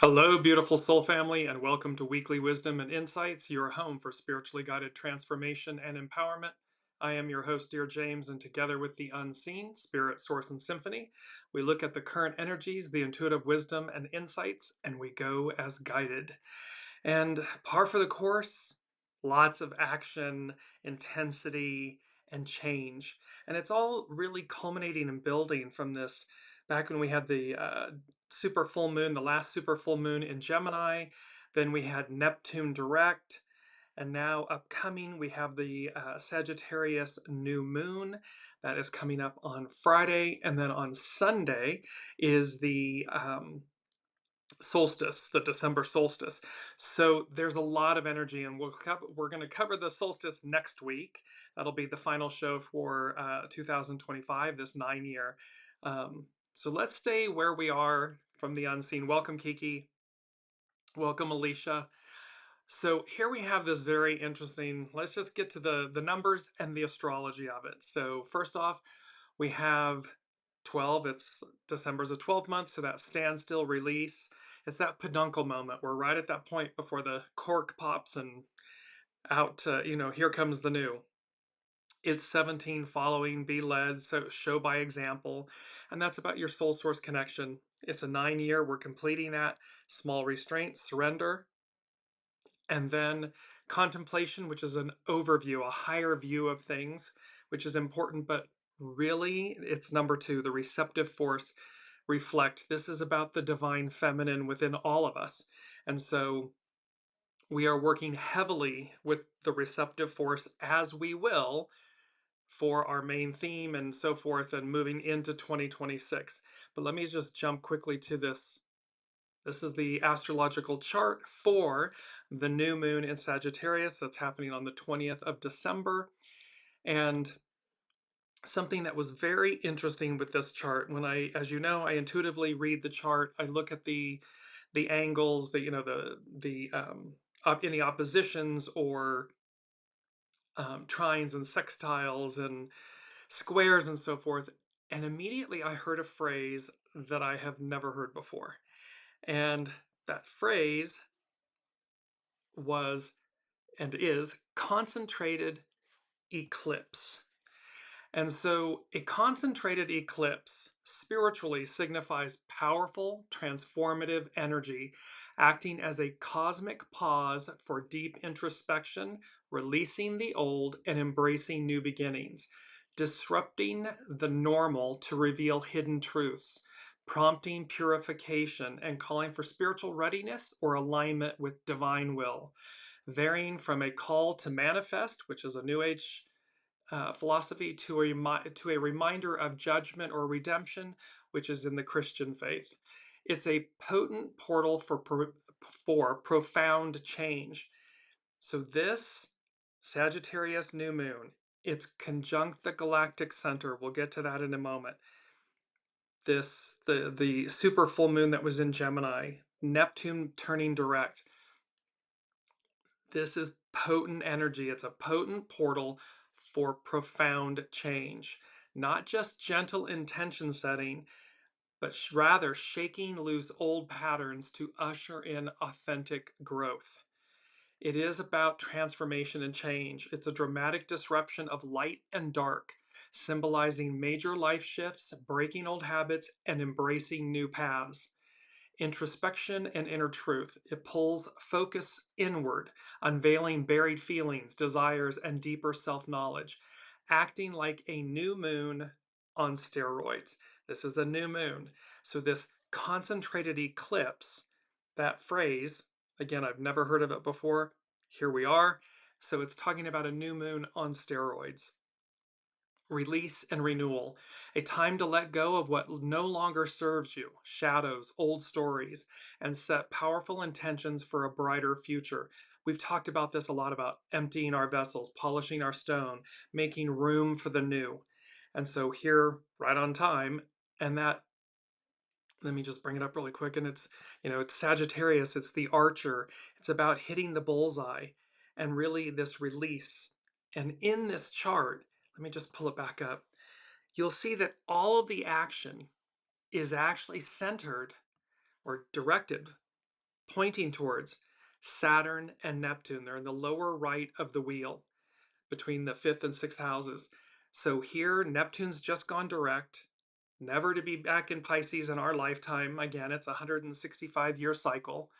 Hello, beautiful soul family, and welcome to Weekly Wisdom and Insights, your home for spiritually guided transformation and empowerment. I am your host, DearJames, and together with the unseen, Spirit, Source, and Symphony, we look at the current energies, the intuitive wisdom, and insights, and we go as guided. And par for the course, lots of action, intensity, and change. And it's all really culminating and building from this back when we had the super full moon, the last super full moon in Gemini. Then we had Neptune direct. And now upcoming, we have the Sagittarius new moon that is coming up on Friday. And then on Sunday is the solstice, the December solstice. So there's a lot of energy, and we're going to cover the solstice next week. That'll be the final show for 2025, this 9 year. So let's stay where we are from the unseen. Welcome, Kiki. Welcome, Alicia. So here we have this very interesting. Let's just get to the numbers and the astrology of it. So first off, we have 12. It's December's a 12 month, so that standstill release. It's that peduncle moment. We're right at that point before the cork pops and out, here comes the new. It's 17, following, be led, so show by example. And that's about your soul source connection. It's a 9 year. We're completing that. Small restraint, surrender. And then contemplation, which is an overview, a higher view of things, which is important, but really it's number two, the receptive force, reflect. This is about the divine feminine within all of us. And so we are working heavily with the receptive force, as we will for our main theme and so forth, and moving into 2026. But let me just jump quickly to this. This is the astrological chart for the new moon in Sagittarius that's happening on the 20th of December. And something that was very interesting with this chart, when as you know, I intuitively read the chart, I look at the angles, any oppositions or trines and sextiles and squares and so forth. And immediately I heard a phrase that I have never heard before. And that phrase was and is concentrated eclipse. And so a concentrated eclipse spiritually signifies powerful, transformative energy, acting as a cosmic pause for deep introspection, releasing the old and embracing new beginnings, disrupting the normal to reveal hidden truths, prompting purification and calling for spiritual readiness or alignment with divine will, varying from a call to manifest, which is a New Age philosophy, to a reminder of judgment or redemption, which is in the Christian faith. It's a potent portal for profound change. So this Sagittarius new moon, it's conjunct the galactic center. We'll get to that in a moment. The super full moon that was in Gemini, Neptune turning direct. This is potent energy. It's a potent portal for profound change. Not just gentle intention setting, but rather shaking loose old patterns to usher in authentic growth. It is about transformation and change. It's a dramatic disruption of light and dark, symbolizing major life shifts, breaking old habits, and embracing new paths. Introspection and inner truth. It pulls focus inward, unveiling buried feelings, desires, and deeper self knowledge, acting like a new moon on steroids. This is a new moon. So, this concentrated eclipse, that phrase, again, I've never heard of it before. Here we are. So, it's talking about a new moon on steroids. Release and renewal, a time to let go of what no longer serves you, shadows, old stories, and set powerful intentions for a brighter future. We've talked about this a lot, about emptying our vessels, polishing our stone, making room for the new. And so here, right on time, and that, let me just bring it up really quick. And it's Sagittarius, it's the archer. It's about hitting the bullseye and really this release. And in this chart, let me just pull it back up. You'll see that all of the action is actually centered or directed pointing towards Saturn and Neptune. They're in the lower right of the wheel between the 5th and 6th houses. So here, Neptune's just gone direct, never to be back in Pisces in our lifetime. Again, it's a 165-year cycle.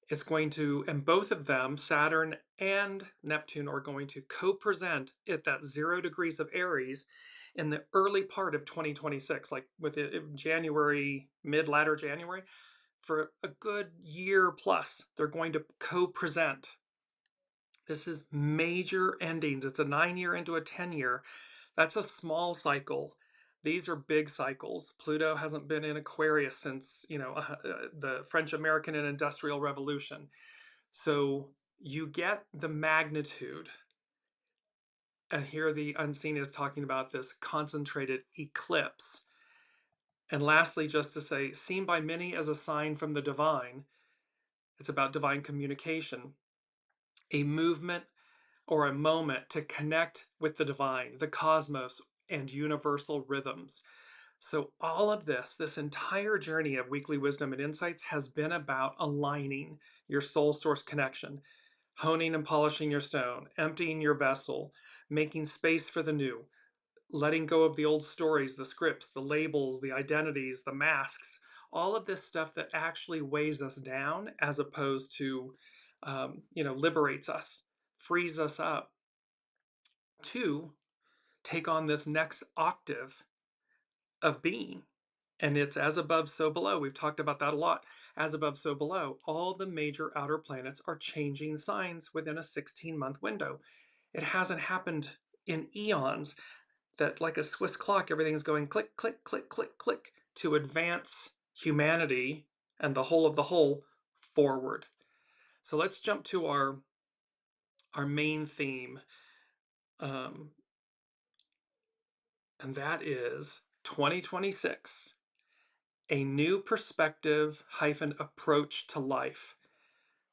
It's going to, and both of them, Saturn and Neptune, are going to co-present at that 0 degrees of Aries in the early part of 2026, like with January, latter January, for a good year plus. They're going to co-present. This is major endings. It's a 9-year into a 10-year. That's a small cycle. These are big cycles. Pluto hasn't been in Aquarius since, the French, American, and Industrial Revolution. So you get the magnitude. And here the unseen is talking about this concentrated eclipse. And lastly, just to say, seen by many as a sign from the divine, it's about divine communication, a movement or a moment to connect with the divine, the cosmos, and universal rhythms. So all of this entire journey of weekly wisdom and insights has been about aligning your soul source connection, honing and polishing your stone, emptying your vessel, making space for the new, letting go of the old stories, the scripts, the labels, the identities, the masks, all of this stuff that actually weighs us down as opposed to, liberates us, frees us up to take on this next octave of being. And it's as above, so below. We've talked about that a lot. As above, so below. All the major outer planets are changing signs within a 16-month window. It hasn't happened in eons that, like a Swiss clock, everything's going click, click, click, click, click to advance humanity and the whole of the whole forward. So let's jump to our main theme. And that is 2026. A new perspective hyphen approach to life,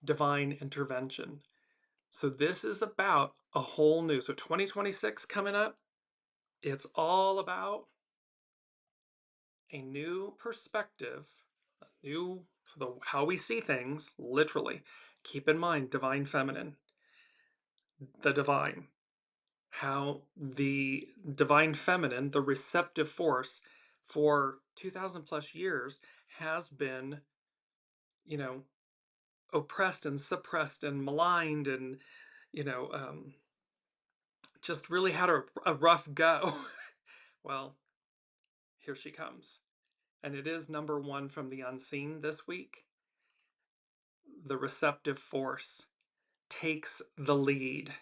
divine intervention. So this is about a whole new, so 2026 coming up, it's all about a new perspective, how we see things, literally. Keep in mind, divine feminine, the divine, how the divine feminine, the receptive force for 2000 plus years has been, you know, oppressed and suppressed and maligned and you know um, just really had a rough go. Well, here she comes, and it is number one from the unseen this week. The receptive force takes the lead,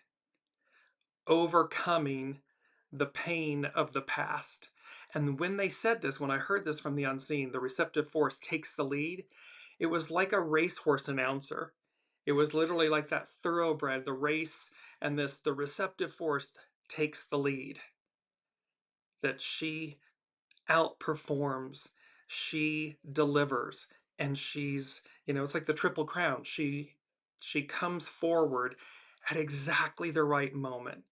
overcoming the pain of the past. And when they said this, when I heard this from the unseen, the receptive force takes the lead, it was like a racehorse announcer. It was literally like that thoroughbred, the race, and the receptive force takes the lead. That she outperforms, she delivers, and she's, it's like the Triple Crown. She comes forward at exactly the right moment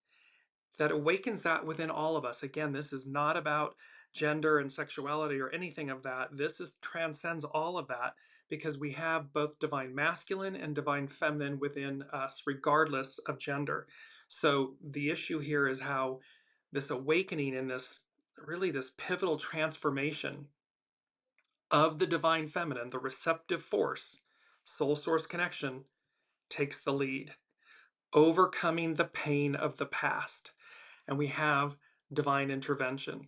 that awakens that within all of us. Again, this is not about gender and sexuality or anything of that. This transcends all of that because we have both divine masculine and divine feminine within us, regardless of gender. So the issue here is how this awakening and this pivotal transformation of the divine feminine, the receptive force, soul source connection, takes the lead, overcoming the pain of the past. And we have divine intervention.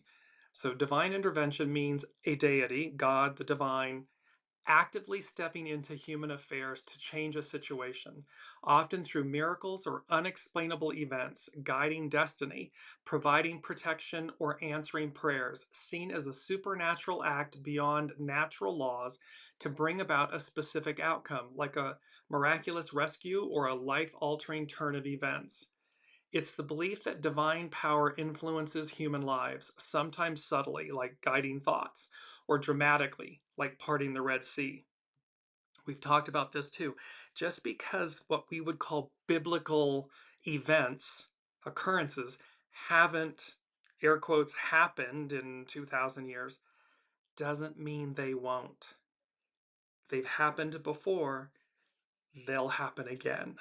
So divine intervention means a deity, God, the divine, actively stepping into human affairs to change a situation, often through miracles or unexplainable events, guiding destiny, providing protection, or answering prayers, seen as a supernatural act beyond natural laws to bring about a specific outcome, like a miraculous rescue or a life-altering turn of events. It's the belief that divine power influences human lives, sometimes subtly, like guiding thoughts, or dramatically, like parting the Red Sea. We've talked about this too. Just because what we would call biblical events, occurrences, haven't, air quotes, happened in 2,000 years, doesn't mean they won't. They've happened before, they'll happen again.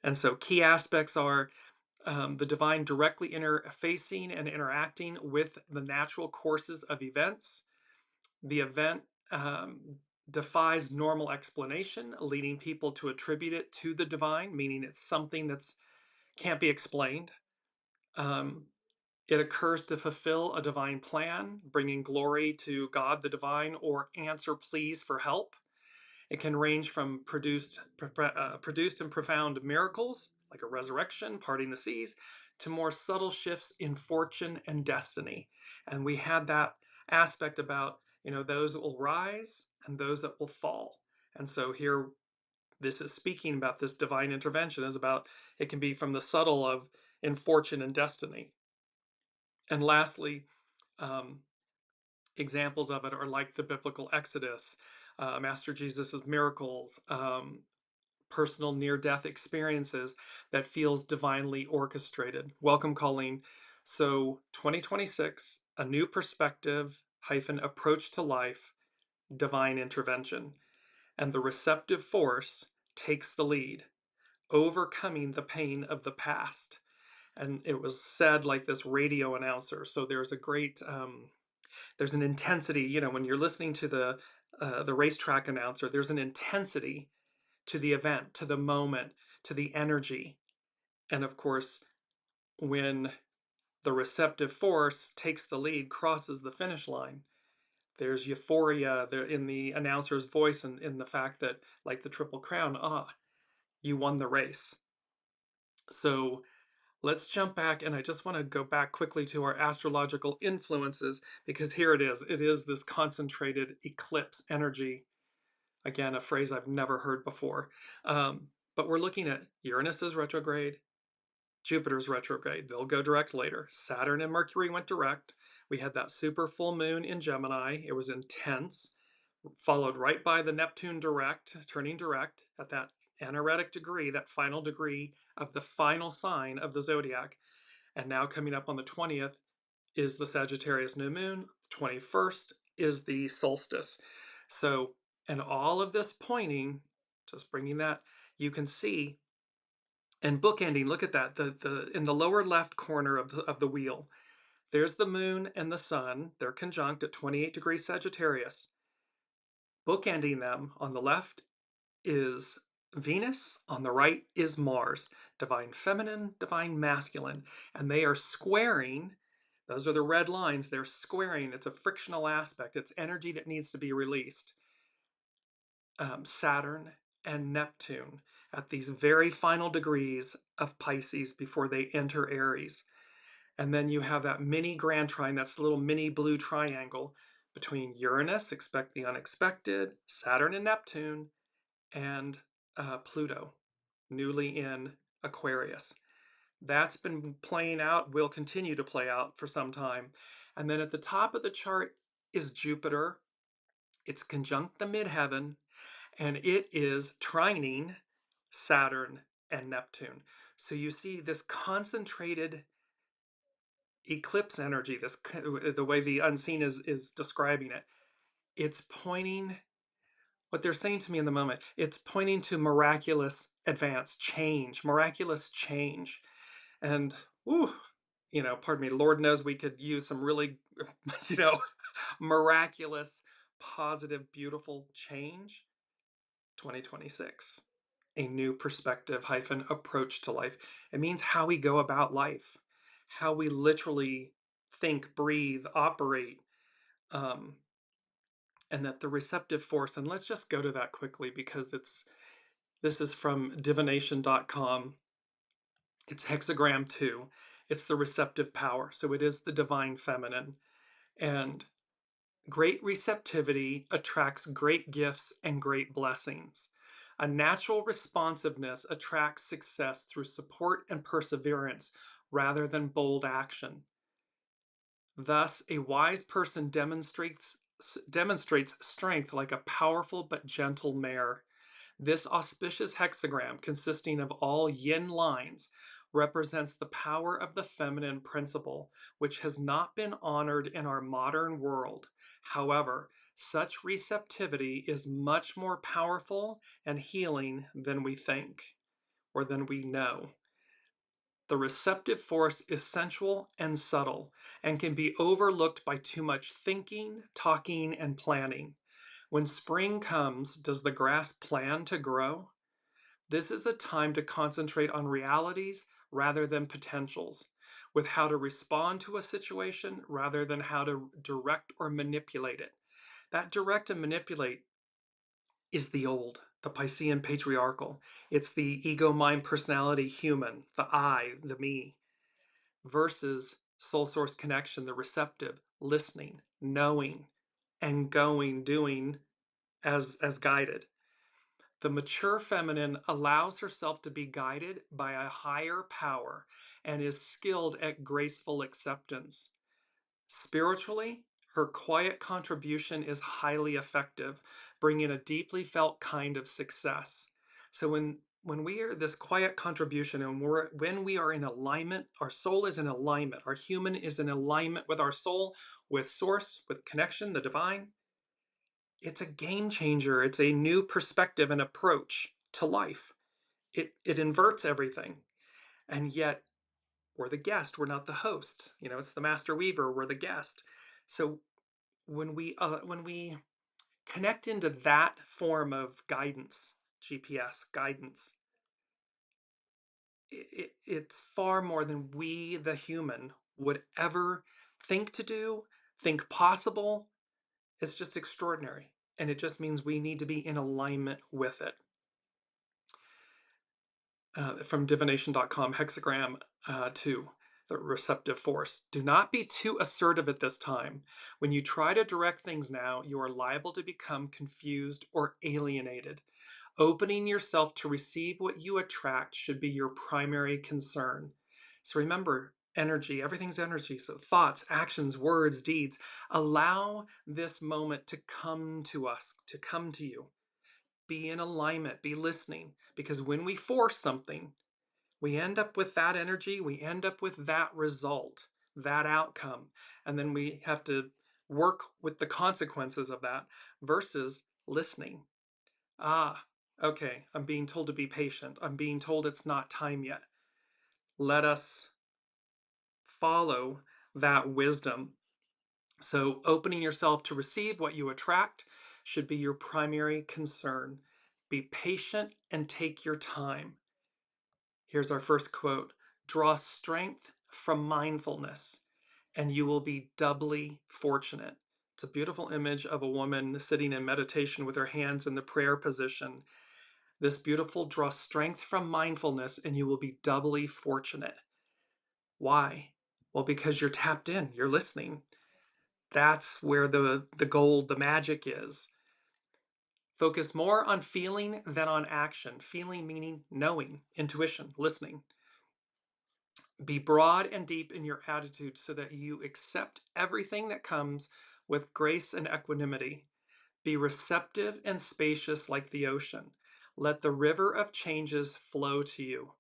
And so key aspects are the divine directly interfacing and interacting with the natural courses of events. The event defies normal explanation, leading people to attribute it to the divine, meaning it's something that's can't be explained. Um, it occurs to fulfill a divine plan, bringing glory to God the divine, or answer pleas for help. It can range from produced and profound miracles, like a resurrection, parting the seas, to more subtle shifts in fortune and destiny. And we had that aspect about, those that will rise and those that will fall. And so here, this is speaking about this divine intervention is about, it can be from the subtle of in fortune and destiny. And lastly, um, examples of it are like the biblical Exodus, Master Jesus's miracles, personal near-death experiences that feels divinely orchestrated. Welcome, Colleen. So 2026, a new perspective hyphen approach to life, divine intervention. And the receptive force takes the lead, overcoming the pain of the past. And it was said like this radio announcer. So there's a great there's an intensity, when you're listening to the racetrack announcer, there's an intensity to the event, to the moment, to the energy. And of course, when the receptive force takes the lead, crosses the finish line, there's euphoria there in the announcer's voice, and in the fact that, like the Triple Crown, you won the race. So let's jump back, and I just want to go back quickly to our astrological influences, because here it is. It is this concentrated eclipse energy. Again, a phrase I've never heard before. But we're looking at Uranus is retrograde, Jupiter's retrograde. They'll go direct later. Saturn and Mercury went direct. We had that super full moon in Gemini. It was intense, followed right by the Neptune direct, turning direct at that anaretic degree, that final degree of the final sign of the zodiac. And now coming up on the 20th is the Sagittarius new moon. The 21st is the solstice. So, and all of this pointing, just bringing that, you can see, and bookending, look at that, the in the lower left corner of the wheel, there's the moon and the sun. They're conjunct at 28 degrees Sagittarius. Bookending them, on the left is Venus, on the right is Mars, divine feminine, divine masculine, and they are squaring. Those are the red lines. They're squaring. It's a frictional aspect. It's energy that needs to be released. Saturn and Neptune at these very final degrees of Pisces before they enter Aries. And then you have that mini grand trine, that's the little mini blue triangle between Uranus, expect the unexpected, Saturn and Neptune, and Pluto, newly in Aquarius. That's been playing out, will continue to play out for some time. And then at the top of the chart is Jupiter. It's conjunct the midheaven, and it is trining Saturn and Neptune. So you see this concentrated eclipse energy, this the way the unseen is describing it. It's pointing, what they're saying to me in the moment, it's pointing to miraculous advance, change, miraculous change. And whew, pardon me, Lord knows we could use some really, you know, miraculous, positive, beautiful change. 2026, a new perspective hyphen approach to life. It means how we go about life, how we literally think, breathe, operate, um, and that the receptive force. And let's just go to that quickly, because this is from divination.com. It's hexagram 2. It's the receptive power. So it is the divine feminine. And great receptivity attracts great gifts and great blessings. A natural responsiveness attracts success through support and perseverance rather than bold action. Thus, a wise person demonstrates strength like a powerful but gentle mare. This auspicious hexagram, consisting of all yin lines, represents the power of the feminine principle, which has not been honored in our modern world. However, Such receptivity is much more powerful and healing than we think or than we know. The receptive force is sensual and subtle and can be overlooked by too much thinking, talking, and planning. When spring comes, does the grass plan to grow? This is a time to concentrate on realities rather than potentials, with how to respond to a situation rather than how to direct or manipulate it. That direct and manipulate is the Piscean patriarchal. It's the ego, mind, personality, human, the I, the me, versus soul source connection, the receptive, listening, knowing, and going, doing as guided. The mature feminine allows herself to be guided by a higher power and is skilled at graceful acceptance. Spiritually, her quiet contribution is highly effective, bringing a deeply felt kind of success. So when we are this quiet contribution and when we are in alignment, our soul is in alignment, our human is in alignment with our soul, with source, with connection, the divine, it's a game changer. It's a new perspective and approach to life. It inverts everything. And yet we're the guest, we're not the host. You know, it's the master weaver, we're the guest. So when we connect into that form of guidance, GPS guidance, it's far more than we, the human, would ever think to do, think possible. It's just extraordinary. And it just means we need to be in alignment with it. From divination.com, hexagram 2, the receptive force. Do not be too assertive at this time. When you try to direct things now, you are liable to become confused or alienated. Opening yourself to receive what you attract should be your primary concern. So remember, energy, everything's energy. So thoughts, actions, words, deeds. Allow this moment to come to us, to come to you. Be in alignment, be listening. Because when we force something, we end up with that energy, we end up with that result, that outcome. And then we have to work with the consequences of that versus listening. Ah, okay, I'm being told to be patient. I'm being told it's not time yet. Let us follow that wisdom. So, opening yourself to receive what you attract should be your primary concern. Be patient and take your time. Here's our first quote: draw strength from mindfulness, and you will be doubly fortunate. It's a beautiful image of a woman sitting in meditation with her hands in the prayer position. This beautiful draw strength from mindfulness, and you will be doubly fortunate. Why? Well, because you're tapped in, you're listening. That's where the gold, the magic is. Focus more on feeling than on action. Feeling meaning knowing, intuition, listening. Be broad and deep in your attitude so that you accept everything that comes with grace and equanimity. Be receptive and spacious like the ocean. Let the river of changes flow to you.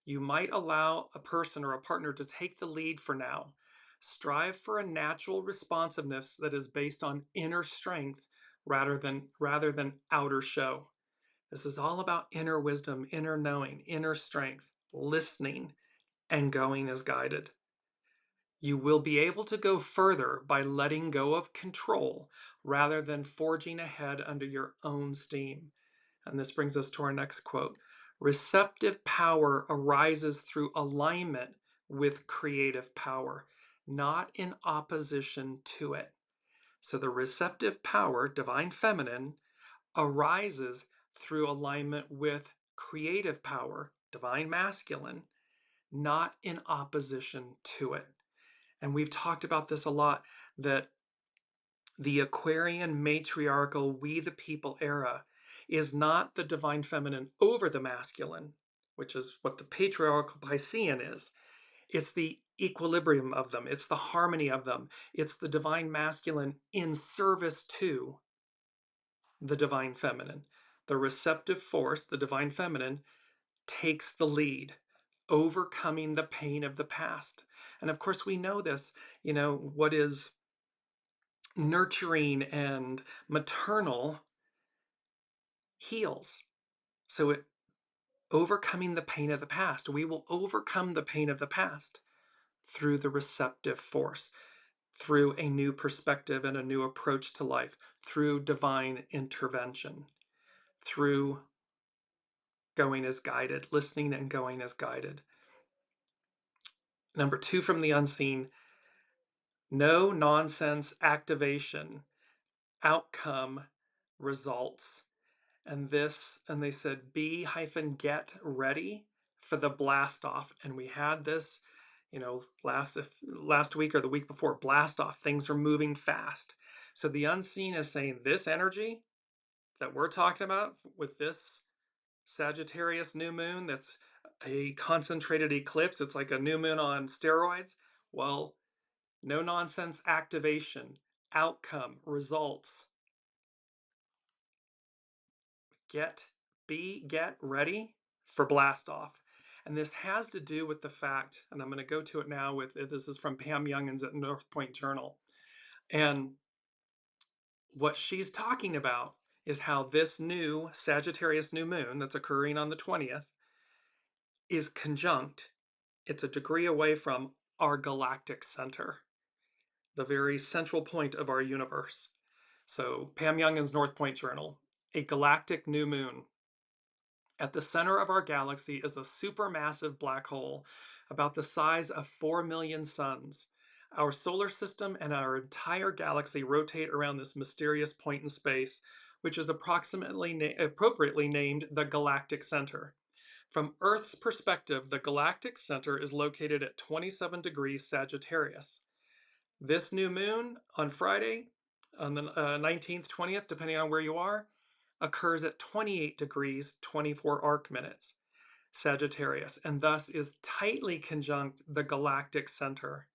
You might allow a person or a partner to take the lead for now. Strive for a natural responsiveness that is based on inner strength rather than outer show. This is all about inner wisdom, inner knowing, inner strength, listening, and going as guided. You will be able to go further by letting go of control rather than forging ahead under your own steam. And this brings us to our next quote. Receptive power arises through alignment with creative power, not in opposition to it. So the receptive power, divine feminine, arises through alignment with creative power, divine masculine, not in opposition to it. And we've talked about this a lot, that the Aquarian matriarchal we the people era is not the divine feminine over the masculine, which is what the patriarchal Piscean is. It's the equilibrium of them. It's the harmony of them. It's the divine masculine in service to the divine feminine. The receptive force, the divine feminine, takes the lead, overcoming the pain of the past. And of course, we know this. You know, what is nurturing and maternal heals. So it overcoming the pain of the past. We will overcome the pain of the past through the receptive force, through a new perspective and a new approach to life, through divine intervention, through going as guided, listening and going as guided. Number 2 from the unseen, no nonsense activation, outcome, results. And they said, be-get ready for the blast off. And we had this, last week or the week before, blast off. Things are moving fast. So the unseen is saying this energy that we're talking about with this Sagittarius new moon, that's a concentrated eclipse. It's like a new moon on steroids. Well, no nonsense activation, outcome, results. Get ready for blast off. And this has to do with the fact, and I'm going to go to it now this is from Pam Youngins at North Point Journal. And what she's talking about is how this new Sagittarius new moon that's occurring on the 20th is conjunct. It's a degree away from our galactic center, the very central point of our universe. So Pam Youngins, North Point Journal, a galactic new moon. At the center of our galaxy is a supermassive black hole about the size of 4 million suns. Our solar system and our entire galaxy rotate around this mysterious point in space, which is appropriately named the galactic center. From Earth's perspective, the galactic center is located at 27 degrees Sagittarius. This new moon on Friday, on the 19th, 20th, depending on where you are, occurs at 28 degrees, 24 arc minutes Sagittarius, and thus is tightly conjunct the galactic center.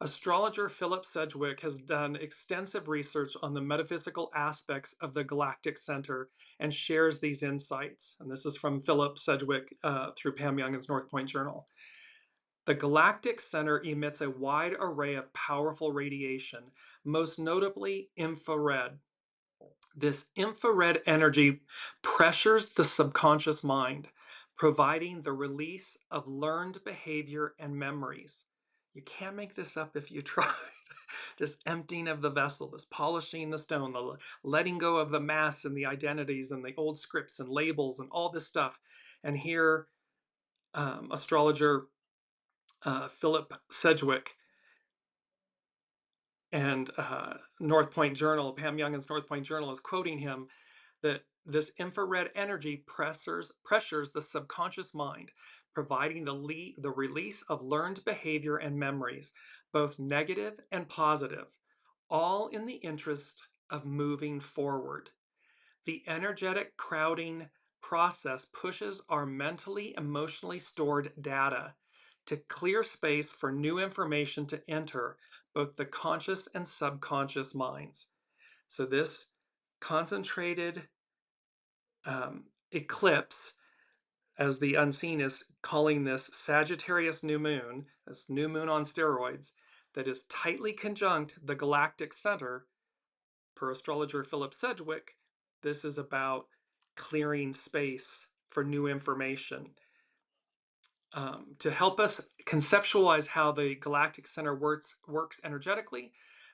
Astrologer Philip Sedgwick has done extensive research on the metaphysical aspects of the galactic center and shares these insights. And this is from Philip Sedgwick through Pam Youngins North Point Journal. The galactic center emits a wide array of powerful radiation, most notably infrared. This infrared energy pressures the subconscious mind, providing the release of learned behavior and memories. You can't make this up if you try. This emptying of the vessel, this polishing the stone, the letting go of the masks and the identities and the old scripts and labels and all this stuff. And here, astrologer Philip Sedgwick and North Point Journal, Pam Youngins North Point Journal is quoting him that this infrared energy pressures the subconscious mind, providing the release of learned behavior and memories, both negative and positive, all in the interest of moving forward. The energetic crowding process pushes our mentally, emotionally stored data to clear space for new information to enter both the conscious and subconscious minds. So this concentrated eclipse, as the unseen is calling this Sagittarius new moon, this new moon on steroids, that is tightly conjunct the galactic center, per astrologer Philip Sedgwick, this is about clearing space for new information. To help us conceptualize how the galactic center works energetically,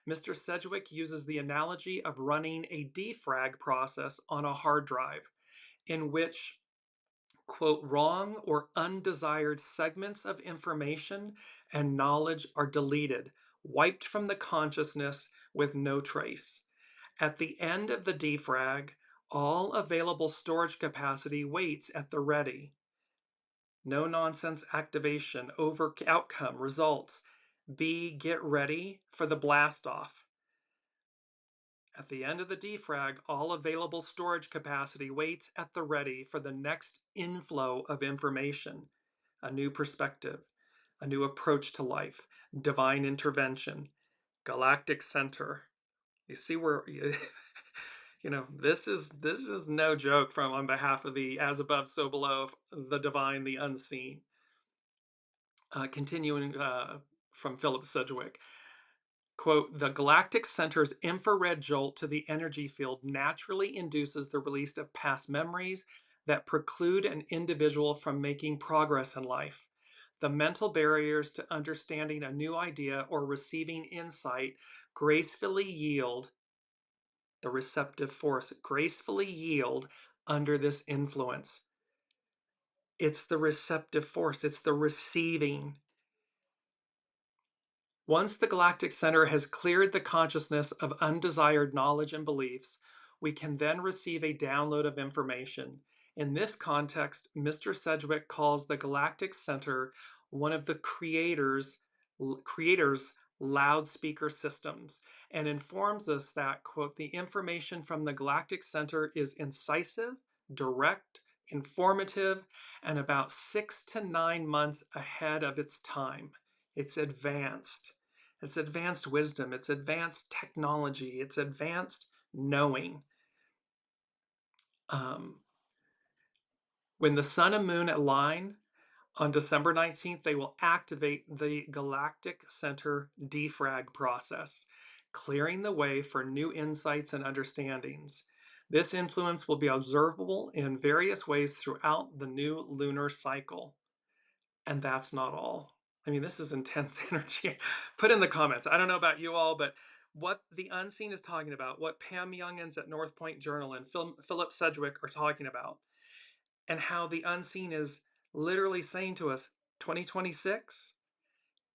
Mr. Sedgwick uses the analogy of running a defrag process on a hard drive, in which, quote, wrong or undesired segments of information and knowledge are deleted, wiped from the consciousness with no trace. At the end of the defrag, all available storage capacity waits at the ready. No nonsense activation, outcome, results. Get ready for the blast off. At the end of the defrag, all available storage capacity waits at the ready for the next inflow of information, a new perspective, a new approach to life, divine intervention, galactic center. You see where this is no joke from on behalf of the as above so below, the divine, the unseen. Continuing from Philip Sedgwick. Quote, the galactic center's infrared jolt to the energy field naturally induces the release of past memories that preclude an individual from making progress in life. The mental barriers to understanding a new idea or receiving insight gracefully yield, the receptive force gracefully yield under this influence. It's the receptive force, it's the receiving. Once the galactic center has cleared the consciousness of undesired knowledge and beliefs, we can then receive a download of information. In this context, Mr. Sedgwick calls the galactic center one of the creator's loudspeaker systems and informs us that, quote, the information from the galactic center is incisive, direct, informative, and about 6 to 9 months ahead of its time. It's advanced. It's advanced wisdom. It's advanced technology. It's advanced knowing. When the sun and moon align on December 19th, they will activate the galactic center defrag process, clearing the way for new insights and understandings. This influence will be observable in various ways throughout the new lunar cycle. And that's not all. I mean, this is intense energy. Put in the comments. I don't know about you all, but what the unseen is talking about, what Pam Youngins at North Point Journal and Philip Sedgwick are talking about, and how the unseen is literally saying to us, 2026,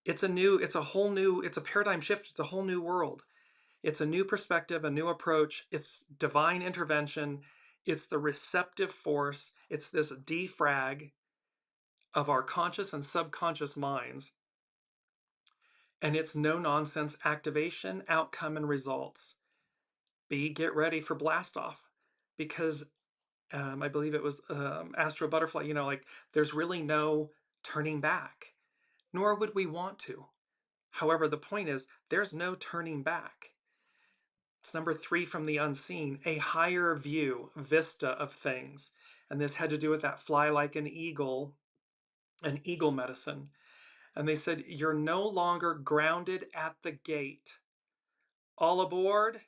it's a paradigm shift. It's a whole new world. It's a new perspective, a new approach. It's divine intervention. It's the receptive force. It's this defrag of our conscious and subconscious minds. And it's no nonsense activation, outcome, and results. B, get ready for blast off, because I believe it was Astro Butterfly, like there's really no turning back, nor would we want to. However, the point is there's no turning back. It's number 3 from the unseen, a higher view, vista of things. And this had to do with that fly like an eagle medicine. And they said, you're no longer grounded at the gate. All aboard.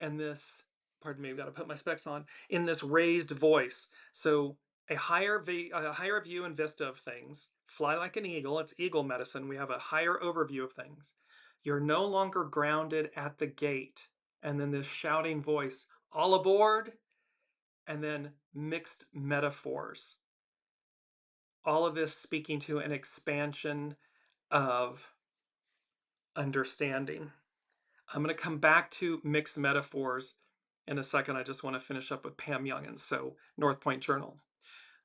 And this, pardon me, I've got to put my specs on, in this raised voice. So a higher view and vista of things. Fly like an eagle. It's eagle medicine. We have a higher overview of things. You're no longer grounded at the gate. And then this shouting voice, all aboard. And then mixed metaphors. All of this speaking to an expansion of understanding. I'm going to come back to mixed metaphors in a second. I just want to finish up with Pam Youngins, so North Point Journal.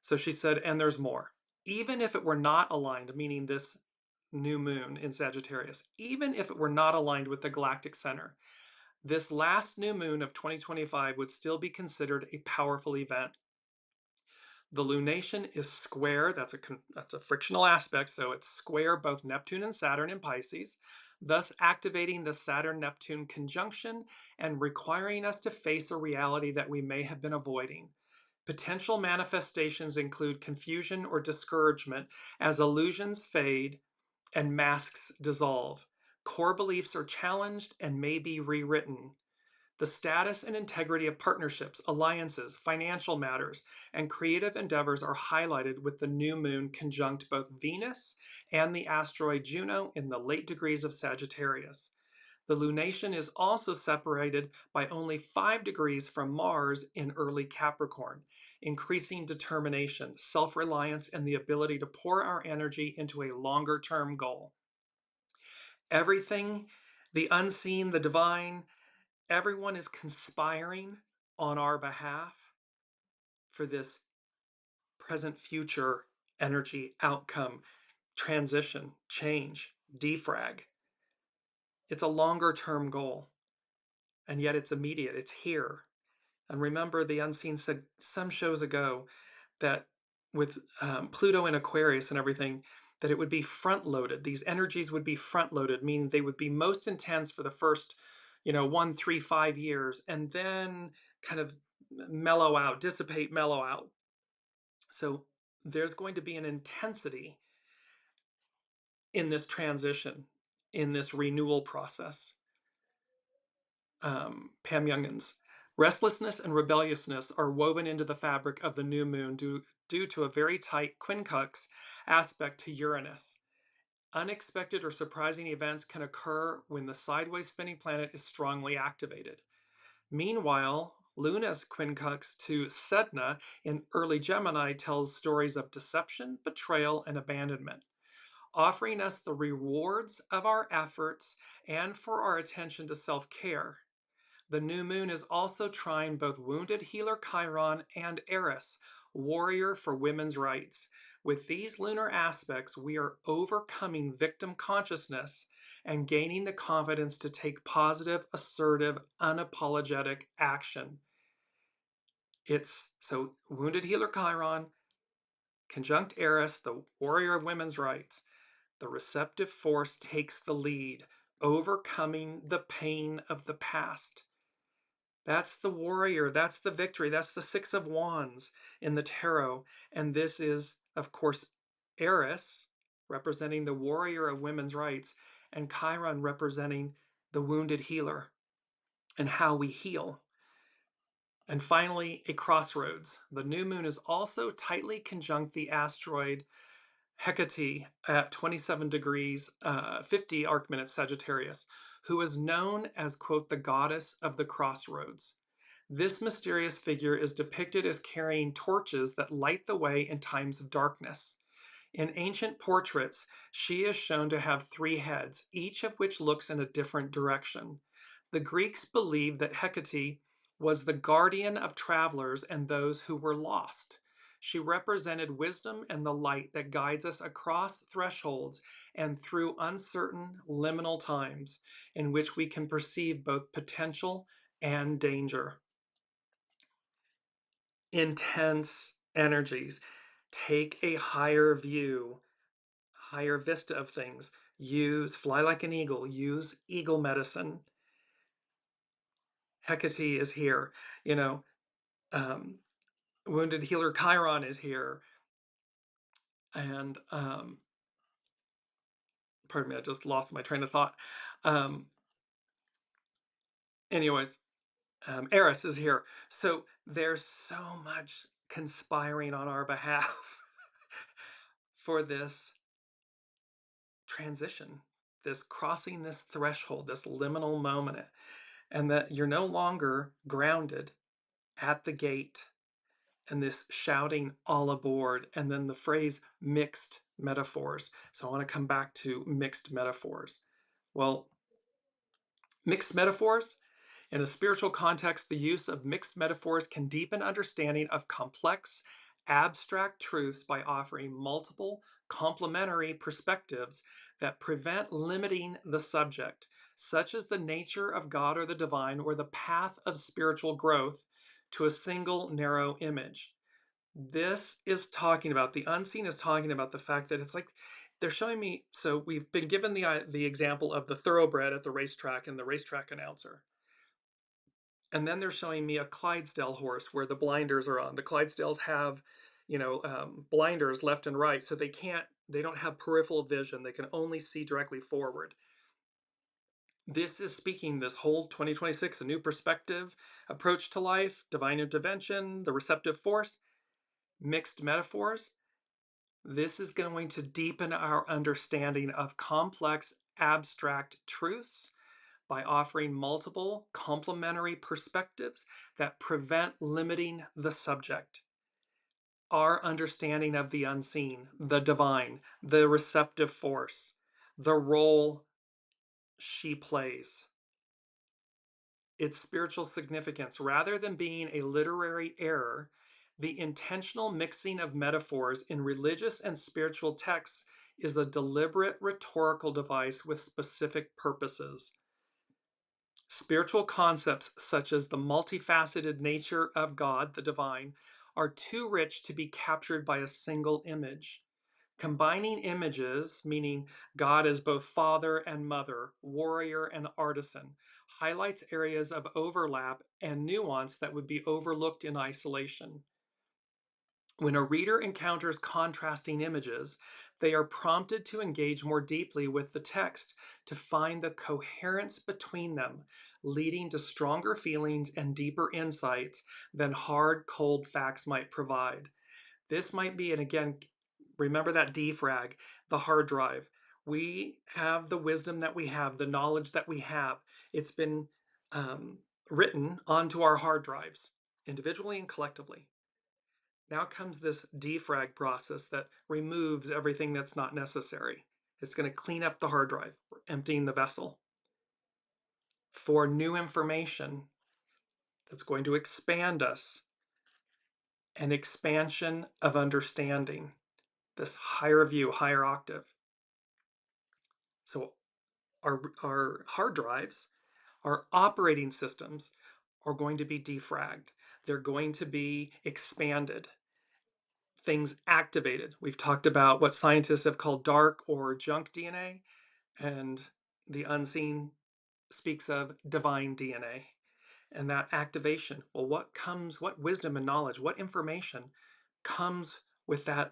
So she said, and there's more. Even if it were not aligned, meaning this new moon in Sagittarius, even if it were not aligned with the galactic center, this last new moon of 2025 would still be considered a powerful event. The lunation is square. That's a frictional aspect, so it's square both Neptune and Saturn in Pisces, thus activating the Saturn-Neptune conjunction and requiring us to face a reality that we may have been avoiding. Potential manifestations include confusion or discouragement as illusions fade and masks dissolve. Core beliefs are challenged and may be rewritten. The status and integrity of partnerships, alliances, financial matters, and creative endeavors are highlighted with the new moon conjunct both Venus and the asteroid Juno in the late degrees of Sagittarius. The lunation is also separated by only 5 degrees from Mars in early Capricorn, increasing determination, self-reliance, and the ability to pour our energy into a longer-term goal. Everything, the unseen, the divine, everyone is conspiring on our behalf for this present future energy outcome, transition, change, defrag. It's a longer term goal, and yet it's immediate, it's here. And remember, the unseen said some shows ago that with Pluto in Aquarius and everything, that it would be front loaded. These energies would be front loaded, meaning they would be most intense for the first 1, 3, 5 years, and then kind of mellow out, dissipate, mellow out. So there's going to be an intensity in this transition. in this renewal process. Pam Youngins. Restlessness and rebelliousness are woven into the fabric of the new moon due to a very tight quincunx aspect to Uranus. Unexpected or surprising events can occur when the sideways spinning planet is strongly activated. Meanwhile, Luna's quincunx to Sedna in early Gemini tells stories of deception, betrayal, and abandonment, offering us the rewards of our efforts and for our attention to self-care. The new moon is also trine both wounded healer Chiron and Eris, warrior for women's rights. With these lunar aspects, we are overcoming victim consciousness and gaining the confidence to take positive, assertive, unapologetic action. It's so wounded healer Chiron, conjunct Eris, the warrior of women's rights. The receptive force takes the lead, overcoming the pain of the past. That's the warrior, that's the victory, that's the Six of Wands in the tarot. And this is, of course, Eris, representing the warrior of women's rights, and Chiron representing the wounded healer and how we heal. And finally, a crossroads. The new moon is also tightly conjunct the asteroid Hecate at 27 degrees 50 arc minutes Sagittarius, who is known as, quote, the goddess of the crossroads. This mysterious figure is depicted as carrying torches that light the way in times of darkness. In ancient portraits, she is shown to have 3 heads, each of which looks in a different direction. The Greeks believed that Hecate was the guardian of travelers and those who were lost. She represented wisdom and the light that guides us across thresholds and through uncertain liminal times in which we can perceive both potential and danger. Intense energies. Take a higher view, higher vista of things. Fly like an eagle, use eagle medicine. Hecate is here, you know, wounded healer Chiron is here. And, pardon me, I just lost my train of thought. Um, anyways, Eris is here. So there's so much conspiring on our behalf for this transition, this crossing this threshold, this liminal moment, and that you're no longer grounded at the gate and this shouting all aboard, and then the phrase mixed metaphors. So I want to come back to mixed metaphors. Well, mixed metaphors. In a spiritual context, the use of mixed metaphors can deepen understanding of complex, abstract truths by offering multiple, complementary perspectives that prevent limiting the subject, such as the nature of God or the divine or the path of spiritual growth, to a single narrow image. This is talking about, the unseen is talking about the fact that it's like they're showing me, so we've been given the example of the thoroughbred at the racetrack and the racetrack announcer. And then they're showing me a Clydesdale horse where the blinders are on. The Clydesdales have, blinders left and right, so they don't have peripheral vision. They can only see directly forward. This is speaking this whole 2026, a new perspective, approach to life, divine intervention, the receptive force, mixed metaphors. This is going to deepen our understanding of complex, abstract truths by offering multiple complementary perspectives that prevent limiting the subject. Our understanding of the unseen, the divine, the receptive force, the role she plays, its spiritual significance, rather than being a literary error, the intentional mixing of metaphors in religious and spiritual texts is a deliberate rhetorical device with specific purposes. Spiritual concepts such as the multifaceted nature of God, the divine, are too rich to be captured by a single image. Combining images, meaning God as both father and mother, warrior and artisan, highlights areas of overlap and nuance that would be overlooked in isolation. When a reader encounters contrasting images, they are prompted to engage more deeply with the text to find the coherence between them, leading to stronger feelings and deeper insights than hard, cold facts might provide. This might be, and again, remember that defrag, the hard drive. We have the wisdom that we have, the knowledge that we have. It's been um, written onto our hard drives, individually and collectively. Now comes this defrag process that removes everything that's not necessary. It's going to clean up the hard drive, emptying the vessel for new information that's going to expand us, an expansion of understanding, this higher view, higher octave. So our hard drives, our operating systems are going to be defragged. They're going to be expanded, things activated. We've talked about what scientists have called dark or junk DNA, and the unseen speaks of divine DNA. And that activation, well, what wisdom and knowledge, what information comes with that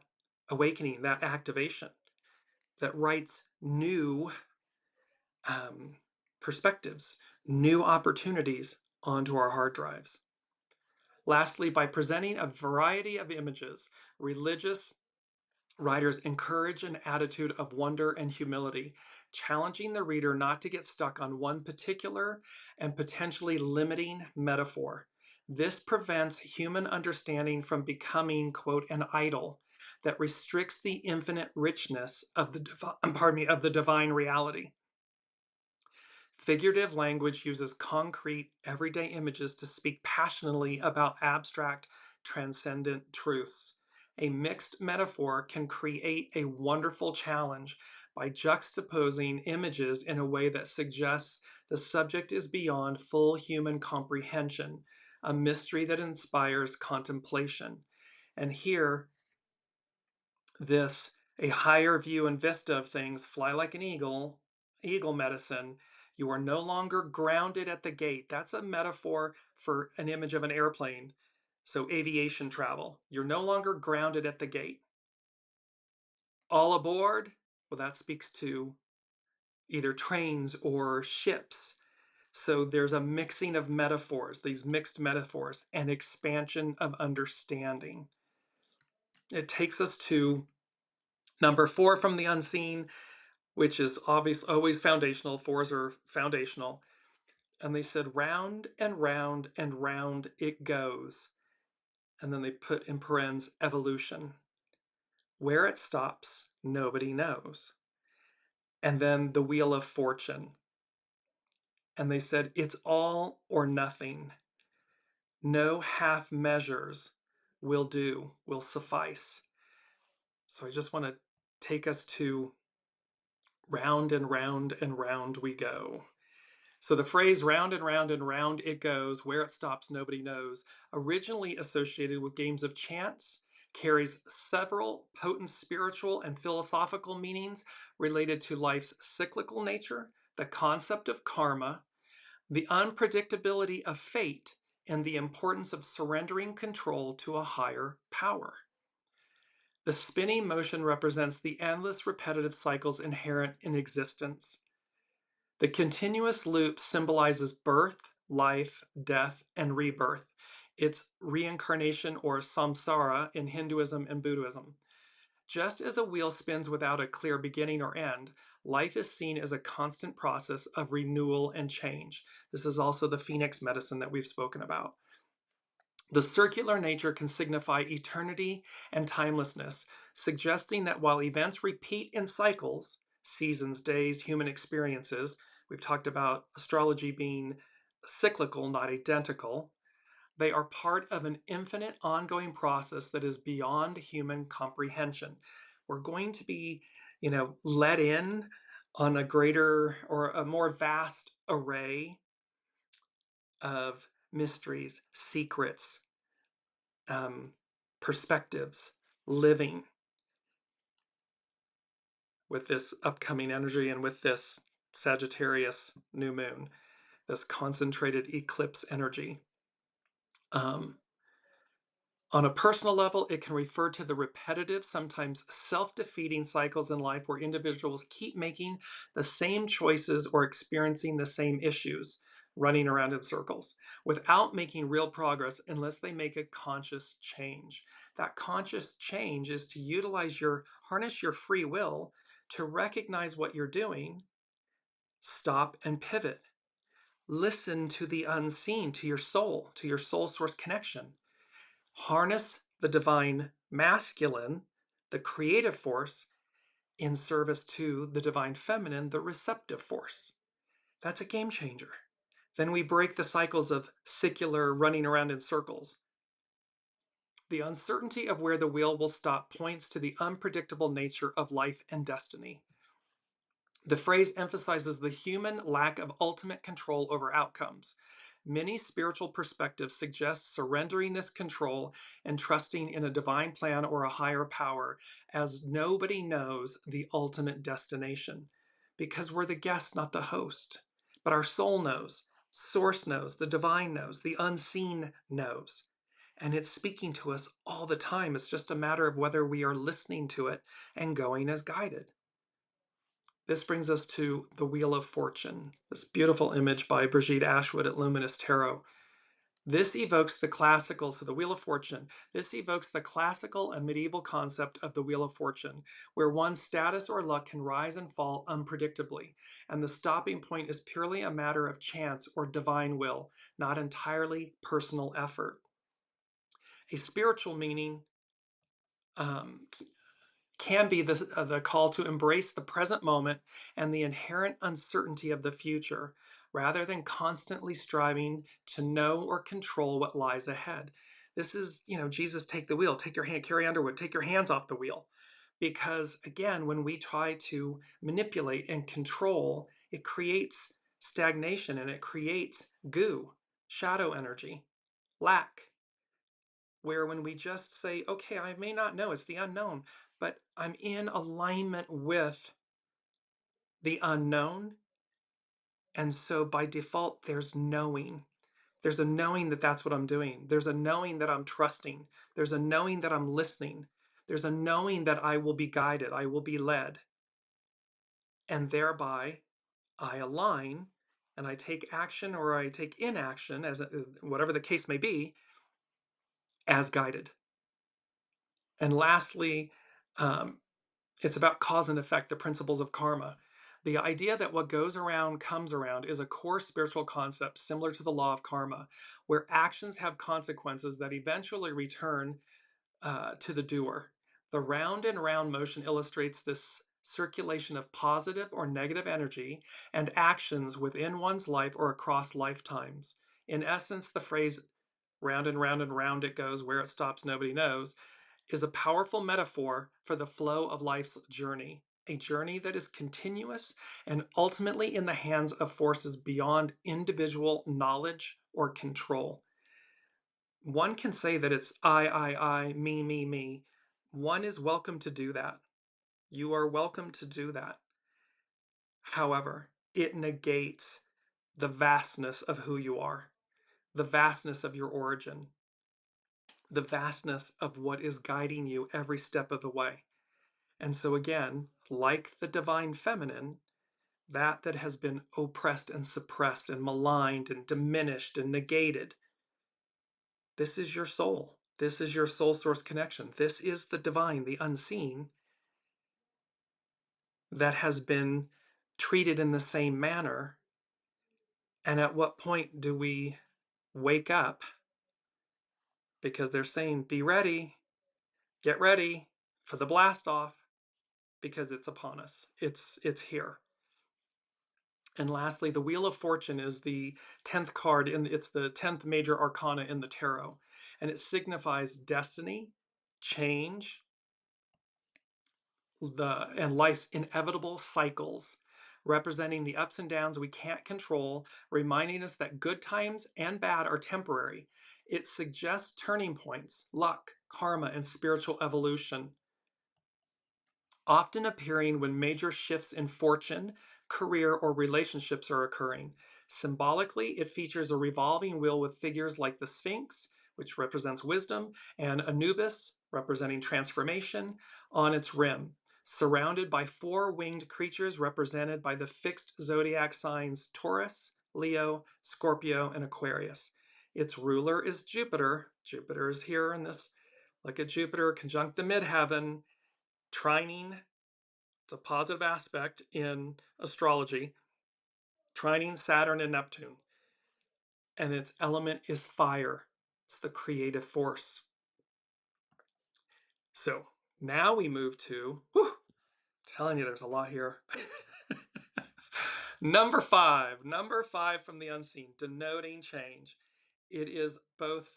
awakening, that activation that writes new um, perspectives, new opportunities onto our hard drives. Lastly, by presenting a variety of images, religious writers encourage an attitude of wonder and humility, challenging the reader not to get stuck on one particular and potentially limiting metaphor. This prevents human understanding from becoming, quote, an idol that restricts the infinite richness of of the divine reality. Figurative language uses concrete, everyday images to speak passionately about abstract, transcendent truths. A mixed metaphor can create a wonderful challenge by juxtaposing images in a way that suggests the subject is beyond full human comprehension, a mystery that inspires contemplation. And here, this a higher view and vista of things, fly like an eagle, eagle medicine. You are no longer grounded at the gate. That's a metaphor for an image of an airplane. So aviation travel. You're no longer grounded at the gate. All aboard, well, that speaks to either trains or ships. So there's a mixing of metaphors, these mixed metaphors, and expansion of understanding. It takes us to number 4 from the unseen, which is obvious, always foundational. Fours are foundational. And they said, round and round and round it goes. And then they put in parens, evolution. Where it stops, nobody knows. And then the wheel of fortune. And they said, it's all or nothing. No half measures will do, will suffice. So I just want to take us to round and round and round we go. So the phrase round and round and round it goes, where it stops nobody knows, originally associated with games of chance, carries several potent spiritual and philosophical meanings related to life's cyclical nature, the concept of karma, the unpredictability of fate, and the importance of surrendering control to a higher power. The spinning motion represents the endless repetitive cycles inherent in existence. The continuous loop symbolizes birth, life, death, and rebirth. It's reincarnation or samsara in Hinduism and Buddhism. Just as a wheel spins without a clear beginning or end, life is seen as a constant process of renewal and change. This is also the phoenix medicine that we've spoken about. The circular nature can signify eternity and timelessness, suggesting that while events repeat in cycles, seasons, days, human experiences, we've talked about astrology being cyclical, not identical, they are part of an infinite ongoing process that is beyond human comprehension. We're going to be, let in on a greater or a more vast array of mysteries, secrets, um, perspectives, living with this upcoming energy and with this Sagittarius new moon, this concentrated eclipse energy. Um, On a personal level, it can refer to the repetitive, sometimes self-defeating cycles in life where individuals keep making the same choices or experiencing the same issues, running around in circles, without making real progress unless they make a conscious change. That conscious change is to harness your free will to recognize what you're doing, stop and pivot. Listen to the unseen, to your soul source connection. Harness the divine masculine, the creative force, in service to the divine feminine, the receptive force. That's a game changer. Then we break the cycles of secular running around in circles. The uncertainty of where the wheel will stop points to the unpredictable nature of life and destiny. The phrase emphasizes the human lack of ultimate control over outcomes. Many spiritual perspectives suggest surrendering this control and trusting in a divine plan or a higher power, as nobody knows the ultimate destination. Because we're the guest, not the host. But our soul knows, Source knows, the divine knows, the unseen knows. And it's speaking to us all the time. It's just a matter of whether we are listening to it and going as guided. This brings us to the Wheel of Fortune, this beautiful image by Brigitte Ashwood at Luminous Tarot. This evokes the classical, so the Wheel of Fortune, this evokes the classical and medieval concept of the Wheel of Fortune, where one's status or luck can rise and fall unpredictably, and the stopping point is purely a matter of chance or divine will, not entirely personal effort. A spiritual meaning um, can be the call to embrace the present moment and the inherent uncertainty of the future, rather than constantly striving to know or control what lies ahead. This is, Jesus, take the wheel, take your hand, Carrie Underwood, take your hands off the wheel. Because again, when we try to manipulate and control, it creates stagnation and it creates goo, shadow energy, lack, where when we just say, okay, I may not know, it's the unknown, but I'm in alignment with the unknown. And so by default, there's knowing. There's a knowing that that's what I'm doing. There's a knowing that I'm trusting. There's a knowing that I'm listening. There's a knowing that I will be guided. I will be led. And thereby, I align and I take action or I take inaction, whatever the case may be, as guided. And lastly, um, it's about cause and effect, the principles of karma. The idea that what goes around comes around is a core spiritual concept similar to the law of karma, where actions have consequences that eventually return to the doer. The round and round motion illustrates this circulation of positive or negative energy and actions within one's life or across lifetimes. In essence, the phrase round and round it goes, where it stops, nobody knows, is a powerful metaphor for the flow of life's journey, a journey that is continuous and ultimately in the hands of forces beyond individual knowledge or control. One can say that it's I, me. One is welcome to do that. You are welcome to do that. However, it negates the vastness of who you are, the vastness of your origin, the vastness of what is guiding you every step of the way. And so again, like the divine feminine, that has been oppressed and suppressed and maligned and diminished and negated, this is your soul. This is your soul source connection. This is the divine, the unseen, that has been treated in the same manner. And at what point do we wake up? Because they're saying, be ready, get ready for the blast off, because it's upon us. It's here. And lastly, the Wheel of Fortune is the 10th card, and it's the 10th major arcana in the tarot. And it signifies destiny, change, and life's inevitable cycles, representing the ups and downs we can't control, reminding us that good times and bad are temporary. It suggests turning points, luck, karma, and spiritual evolution, often appearing when major shifts in fortune, career, or relationships are occurring. Symbolically, it features a revolving wheel with figures like the Sphinx, which represents wisdom, and Anubis, representing transformation, on its rim, surrounded by four winged creatures represented by the fixed zodiac signs Taurus, Leo, Scorpio, and Aquarius. Its ruler is Jupiter. Jupiter is here in this. Look at Jupiter conjunct the midheaven, trining. It's a positive aspect in astrology, trining Saturn and Neptune. And its element is fire. It's the creative force. So now we move to, whew, telling you there's a lot here. Number five from the unseen, denoting change. It is both,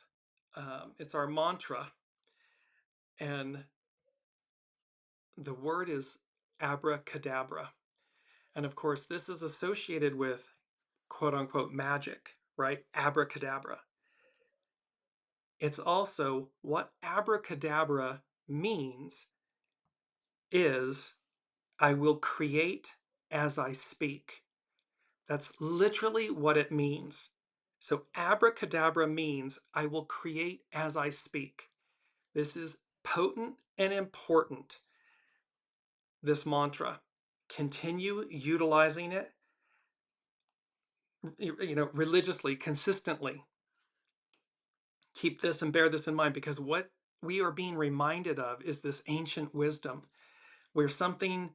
it's our mantra, and the word is abracadabra. And of course, this is associated with quote unquote magic, right? Abracadabra. It's also what abracadabra means is I will create as I speak. That's literally what it means. So abracadabra means I will create as I speak. This is potent and important, this mantra. Continue utilizing it, religiously, consistently. Keep this and bear this in mind, because what we are being reminded of is this ancient wisdom where something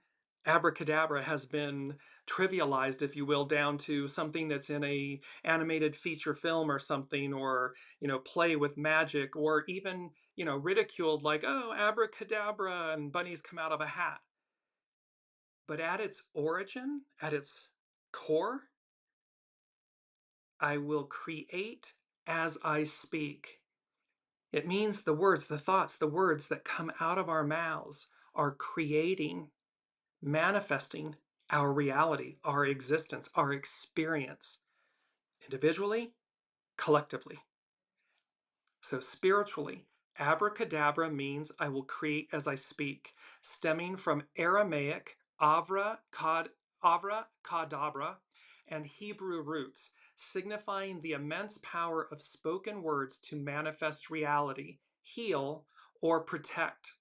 abracadabra has been trivialized, if you will, down to something that's in a animated feature film or something, or play with magic, or even ridiculed, like, oh, abracadabra and bunnies come out of a hat. But at its origin, at its core, I will create as I speak. It means the words, the thoughts, the words that come out of our mouths are creating, manifesting our reality, our existence, our experience, individually, collectively. So spiritually, abracadabra means I will create as I speak, stemming from Aramaic avra kadabra and Hebrew roots, signifying the immense power of spoken words to manifest reality, heal, or protect,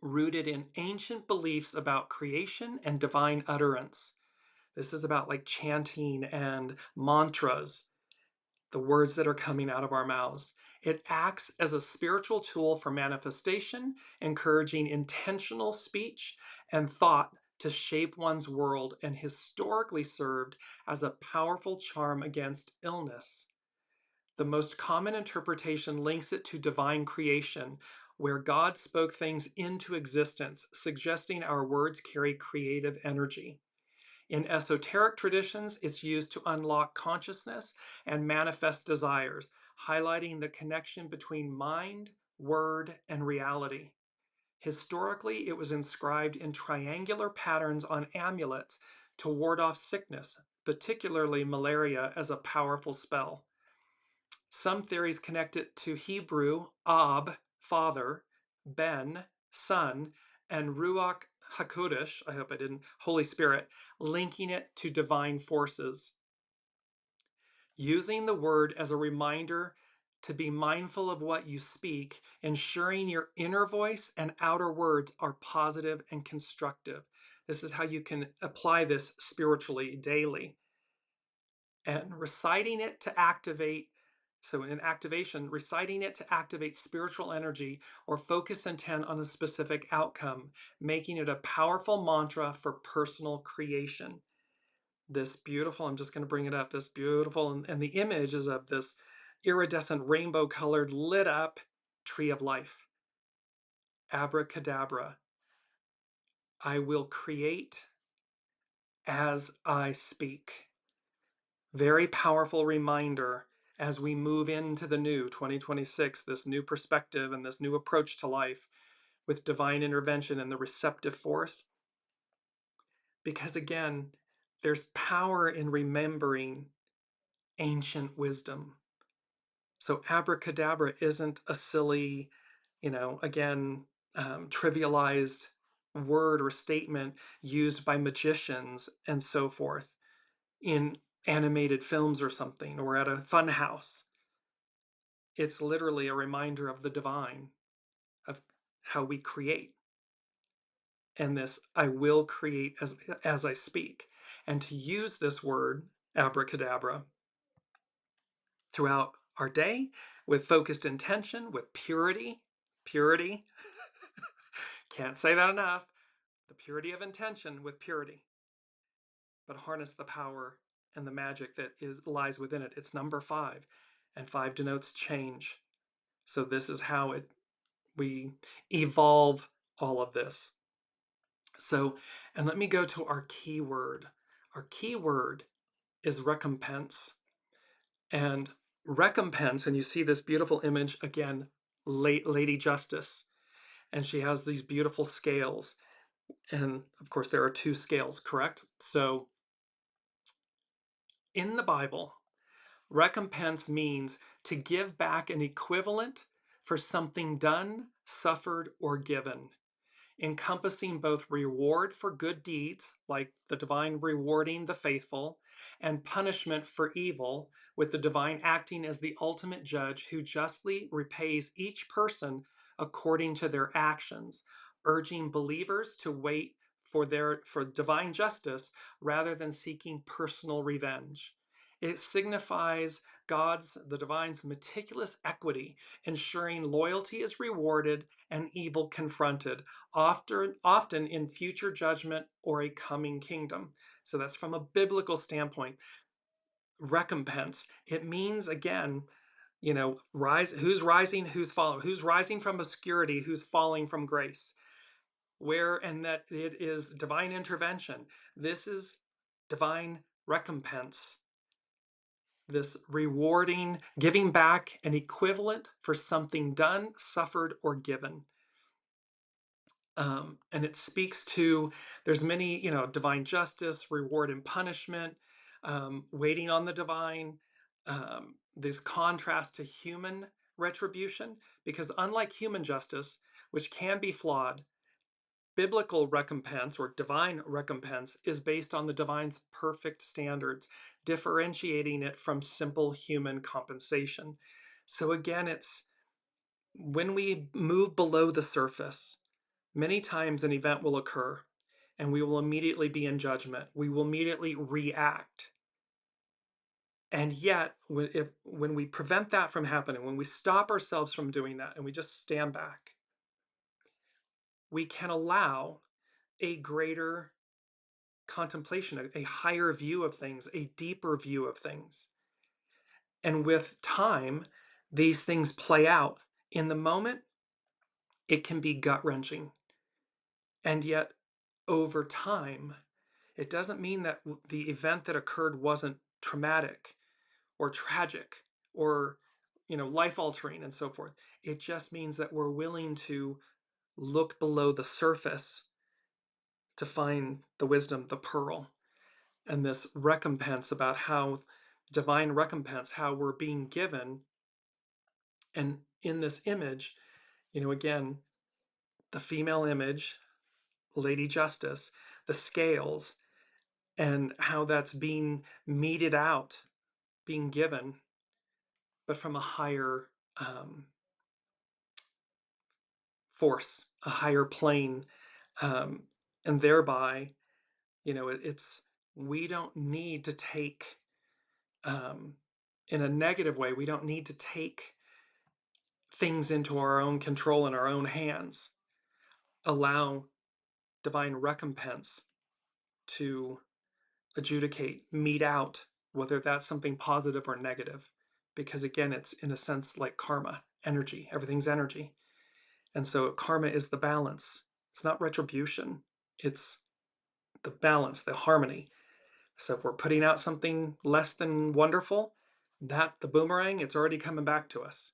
rooted in ancient beliefs about creation and divine utterance. This is about like chanting and mantras, the words that are coming out of our mouths. It acts as a spiritual tool for manifestation, encouraging intentional speech and thought to shape one's world, and historically served as a powerful charm against illness. The most common interpretation links it to divine creation, where God spoke things into existence, suggesting our words carry creative energy. In esoteric traditions, it's used to unlock consciousness and manifest desires, highlighting the connection between mind, word, and reality. Historically, it was inscribed in triangular patterns on amulets to ward off sickness, particularly malaria, as a powerful spell. Some theories connect it to Hebrew Ab, Father, Ben, Son, and Ruach HaKodesh, I hope I didn't, Holy Spirit, linking it to divine forces. Using the word as a reminder to be mindful of what you speak, ensuring your inner voice and outer words are positive and constructive. This is how you can apply this spiritually daily. And reciting it to activate, so in activation, reciting it to activate spiritual energy or focus intent on a specific outcome, making it a powerful mantra for personal creation. This beautiful, I'm just going to bring it up, this beautiful, and the image is of this iridescent rainbow colored lit up tree of life. Abracadabra. I will create as I speak. Very powerful reminder as we move into the new 2026, this new perspective and this new approach to life with divine intervention and the receptive force. Because again, there's power in remembering ancient wisdom. So abracadabra isn't a silly, trivialized word or statement used by magicians and so forth in animated films or something, or at a fun house. It's literally a reminder of the divine, of how we create. And this, I will create as I speak. And to use this word, abracadabra, throughout our day with focused intention, with purity, can't say that enough, the purity of intention with purity, but harness the power and the magic that lies within it. It's number 5, and 5 denotes change. So this is how we evolve all of this. So, and let me go to our key word. Our key word is recompense. And recompense, and you see this beautiful image again, Lady Justice, and she has these beautiful scales. And of course, there are 2 scales, correct? So in the Bible, recompense means to give back an equivalent for something done, suffered, or given, encompassing both reward for good deeds, like the divine rewarding the faithful, and punishment for evil, with the divine acting as the ultimate judge who justly repays each person according to their actions, urging believers to wait for divine justice rather than seeking personal revenge. It signifies the divine's meticulous equity, ensuring loyalty is rewarded and evil confronted, often in future judgment or a coming kingdom. So that's from a biblical standpoint. Recompense. It means, again, who's rising, who's falling, who's rising from obscurity, who's falling from grace. And that it is divine intervention. This is divine recompense. This rewarding, giving back an equivalent for something done, suffered, or given. And it speaks to, there's many, divine justice, reward and punishment, waiting on the divine, this contrast to human retribution, because unlike human justice, which can be flawed, biblical recompense or divine recompense is based on the divine's perfect standards, differentiating it from simple human compensation. So again, it's when we move below the surface, many times an event will occur and we will immediately be in judgment. We will immediately react. And yet, when we prevent that from happening, when we stop ourselves from doing that and we just stand back, we can allow a greater contemplation, a higher view of things, a deeper view of things. And with time, these things play out. In the moment, it can be gut-wrenching. And yet, over time, it doesn't mean that the event that occurred wasn't traumatic or tragic or life-altering and so forth. It just means that we're willing to look below the surface to find the wisdom, the pearl, and this recompense about how divine recompense, how we're being given. And in this image, again, the female image, Lady Justice, the scales, and how that's being meted out, being given, but from a higher force, a higher plane, and thereby, it's we don't need to take in a negative way. We don't need to take things into our own control in our own hands. Allow divine recompense to adjudicate, mete out, whether that's something positive or negative. Because again, it's in a sense like karma, energy. Everything's energy. And so karma is the balance. It's not retribution. It's the balance, the harmony. So if we're putting out something less than wonderful, that the boomerang, it's already coming back to us.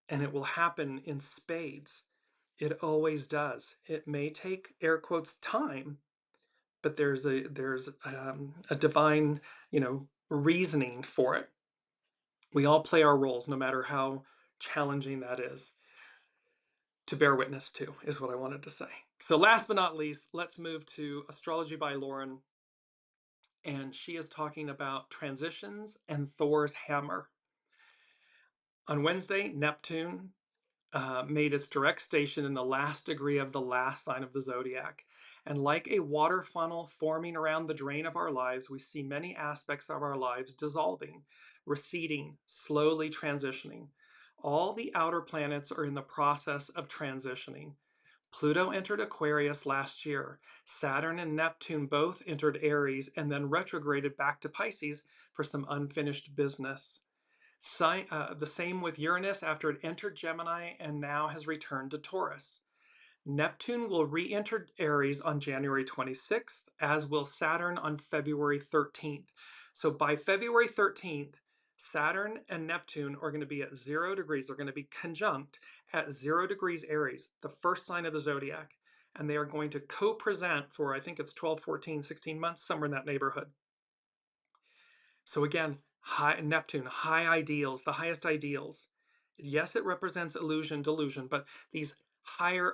And it will happen in spades. It always does. It may take, air quotes, time, but there's a divine, reasoning for it. We all play our roles, no matter how challenging that is to bear witness to, is what I wanted to say. So last but not least, let's move to Astrology by Lauren. And she is talking about transitions and Thor's hammer. On Wednesday, Neptune made its direct station in the last degree of the last sign of the zodiac. And like a water funnel forming around the drain of our lives, we see many aspects of our lives dissolving, receding, slowly transitioning. All the outer planets are in the process of transitioning. Pluto entered Aquarius last year. Saturn and Neptune both entered Aries and then retrograded back to Pisces for some unfinished business. The same with Uranus after it entered Gemini and now has returned to Taurus. Neptune will re-enter Aries on January 26th, as will Saturn on February 13th. So by February 13th, Saturn and Neptune are going to be at 0 degrees. They're going to be conjunct at 0 degrees Aries, the first sign of the zodiac. And they are going to co-present for, I think it's 12, 14, 16 months, somewhere in that neighborhood. So again, high Neptune, high ideals, the highest ideals. Yes, it represents illusion, delusion, but these higher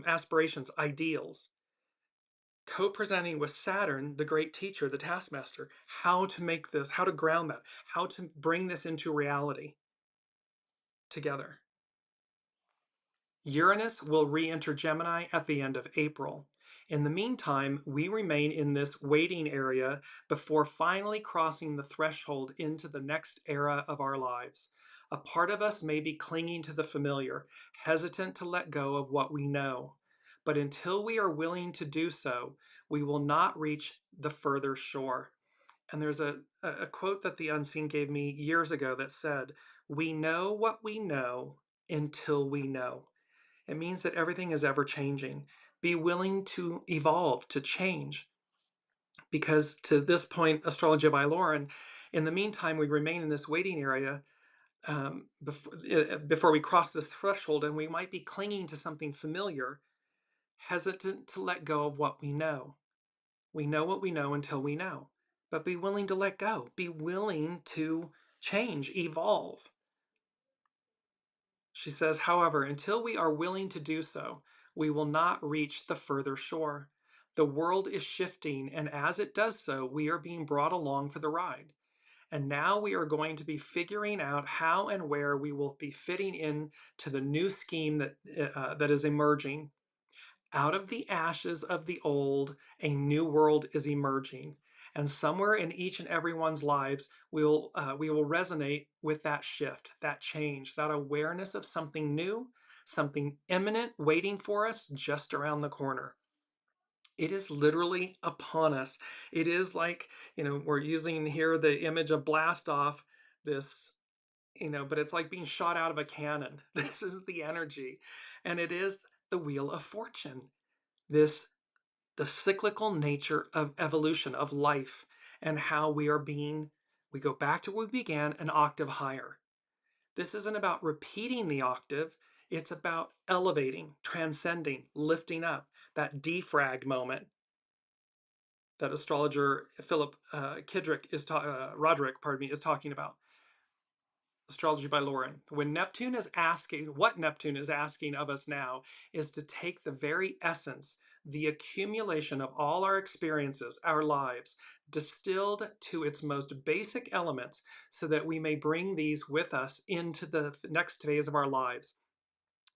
aspirations, ideals, co-presenting with Saturn, the great teacher, the taskmaster, how to make this, how to ground that, how to bring this into reality together. Uranus will re-enter Gemini at the end of April. In the meantime, we remain in this waiting area before finally crossing the threshold into the next era of our lives. A part of us may be clinging to the familiar, hesitant to let go of what we know. But until we are willing to do so, we will not reach the further shore. And there's a quote that the Unseen gave me years ago that said, "We know what we know until we know." It means that everything is ever changing. Be willing to evolve, to change. Because to this point, Astrology by Lauren, in the meantime, we remain in this waiting area before we cross this threshold, and we might be clinging to something familiar, hesitant to let go of what we know. We know what we know until we know. But be willing to let go. Be willing to change, evolve. She says, however, until we are willing to do so, we will not reach the further shore. The world is shifting, and as it does so, we are being brought along for the ride. And now we are going to be figuring out how and where we will be fitting in to the new scheme that is emerging. Out of the ashes of the old, a new world is emerging. And somewhere in each and everyone's lives, we will resonate with that shift, that change, that awareness of something new, something imminent waiting for us just around the corner. It is literally upon us. It is like, we're using here the image of blast off, this, but it's like being shot out of a cannon. This is the energy. And it is the wheel of fortune. The cyclical nature of evolution, of life, and how we go back to where we began, an octave higher. This isn't about repeating the octave, it's about elevating, transcending, lifting up, that defrag moment that astrologer Philip Roderick, is talking about. Astrology by Lauren. What Neptune is asking of us now is to take the very essence, the accumulation of all our experiences, our lives, distilled to its most basic elements so that we may bring these with us into the next phase of our lives.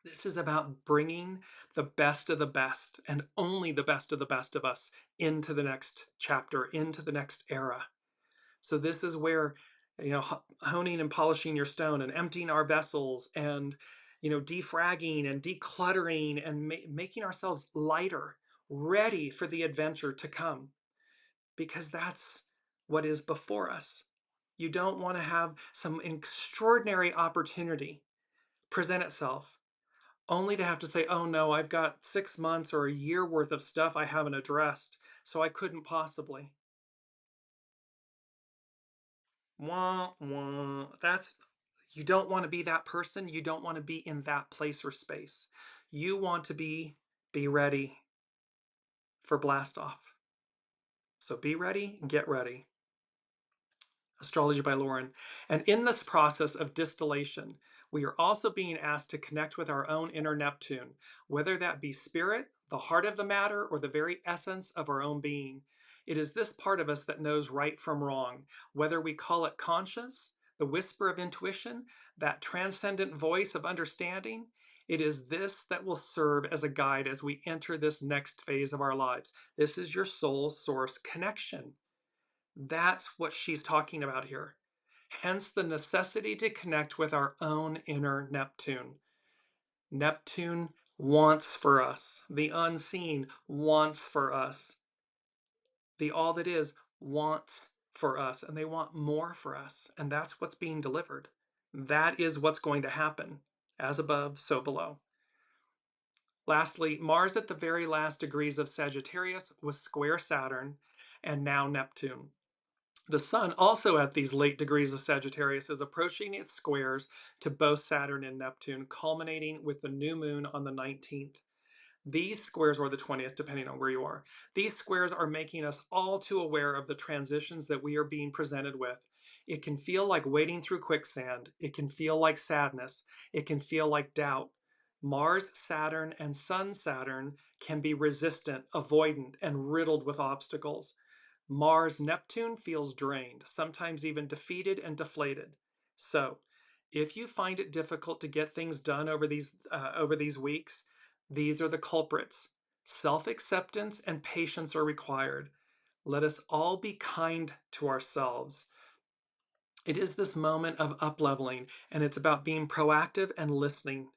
This is about bringing the best of the best and only the best of us into the next chapter, into the next era. So this is where, honing and polishing your stone and emptying our vessels and, defragging and decluttering and making ourselves lighter, ready for the adventure to come, because that's what is before us. You don't want to have some extraordinary opportunity present itself only to have to say, oh no, I've got 6 months or a year worth of stuff I haven't addressed, so I couldn't possibly. Wah, wah. You don't want to be that person. You don't want to be in that place or space. You want to be ready for blast off. So be ready, get ready. Astrology by Lauren. And in this process of distillation, we are also being asked to connect with our own inner Neptune, whether that be spirit, the heart of the matter, or the very essence of our own being. It is this part of us that knows right from wrong, whether we call it conscious, the whisper of intuition, that transcendent voice of understanding. It is this that will serve as a guide as we enter this next phase of our lives. This is your soul source connection. That's what she's talking about here. Hence the necessity to connect with our own inner Neptune. Neptune wants for us. The unseen wants for us. The all that is wants for us, and they want more for us. And that's what's being delivered. That is what's going to happen. As above, so below. Lastly, Mars at the very last degrees of Sagittarius was square Saturn and now Neptune. The Sun, also at these late degrees of Sagittarius, is approaching its squares to both Saturn and Neptune, culminating with the new moon on the 19th. These squares, or the 20th, depending on where you are, these squares are making us all too aware of the transitions that we are being presented with. It can feel like wading through quicksand. It can feel like sadness. It can feel like doubt. Mars, Saturn, and Sun, Saturn can be resistant, avoidant, and riddled with obstacles. Mars Neptune feels drained, sometimes even defeated and deflated. So, if you find it difficult to get things done over these weeks, these are the culprits. Self-acceptance and patience are required. Let us all be kind to ourselves. It is this moment of up-leveling, and it's about being proactive and listening,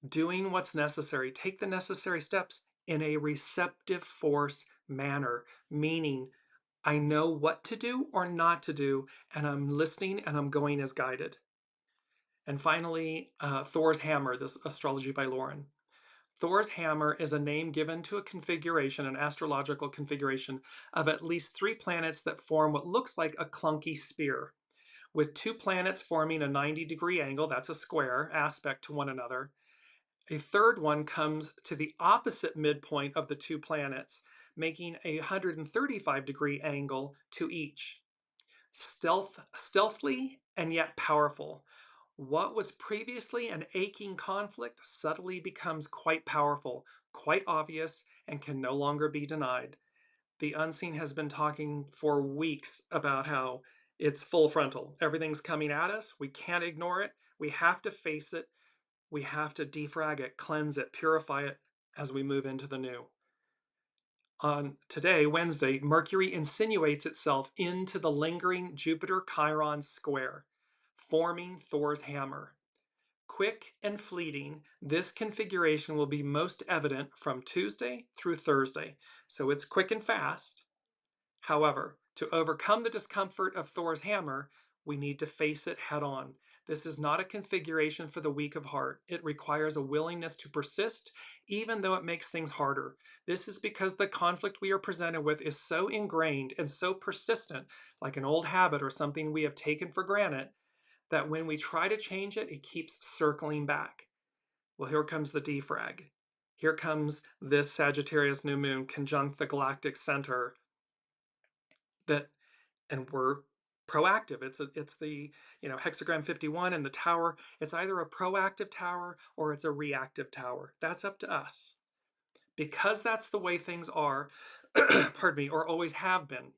doing what's necessary. Take the necessary steps in a receptive force manner, meaning I know what to do or not to do, and I'm listening and I'm going as guided. And finally, Thor's hammer, this astrology by Lauren. Thor's hammer is a name given to a configuration, an astrological configuration, of at least 3 planets that form what looks like a clunky spear, with 2 planets forming a 90-degree angle, that's a square, aspect to one another. A third one comes to the opposite midpoint of the 2 planets, making a 135-degree angle to each. Stealthily and yet powerful. What was previously an aching conflict suddenly becomes quite powerful, quite obvious, and can no longer be denied. The unseen has been talking for weeks about how it's full frontal. Everything's coming at us. We can't ignore it. We have to face it. We have to defrag it, cleanse it, purify it as we move into the new. On today, Wednesday, Mercury insinuates itself into the lingering Jupiter-Chiron square, forming Thor's hammer. Quick and fleeting, this configuration will be most evident from Tuesday through Thursday, so it's quick and fast. However, to overcome the discomfort of Thor's hammer, we need to face it head on. This is not a configuration for the weak of heart. It requires a willingness to persist, even though it makes things harder. This is because the conflict we are presented with is so ingrained and so persistent, like an old habit or something we have taken for granted, that when we try to change it, it keeps circling back. Well, here comes the defrag. Here comes this Sagittarius new moon conjunct the galactic center that, and we're proactive. It's the hexagram 51 and the tower. It's either a proactive tower or it's a reactive tower. That's up to us. Because that's the way things are, pardon me, or always have been.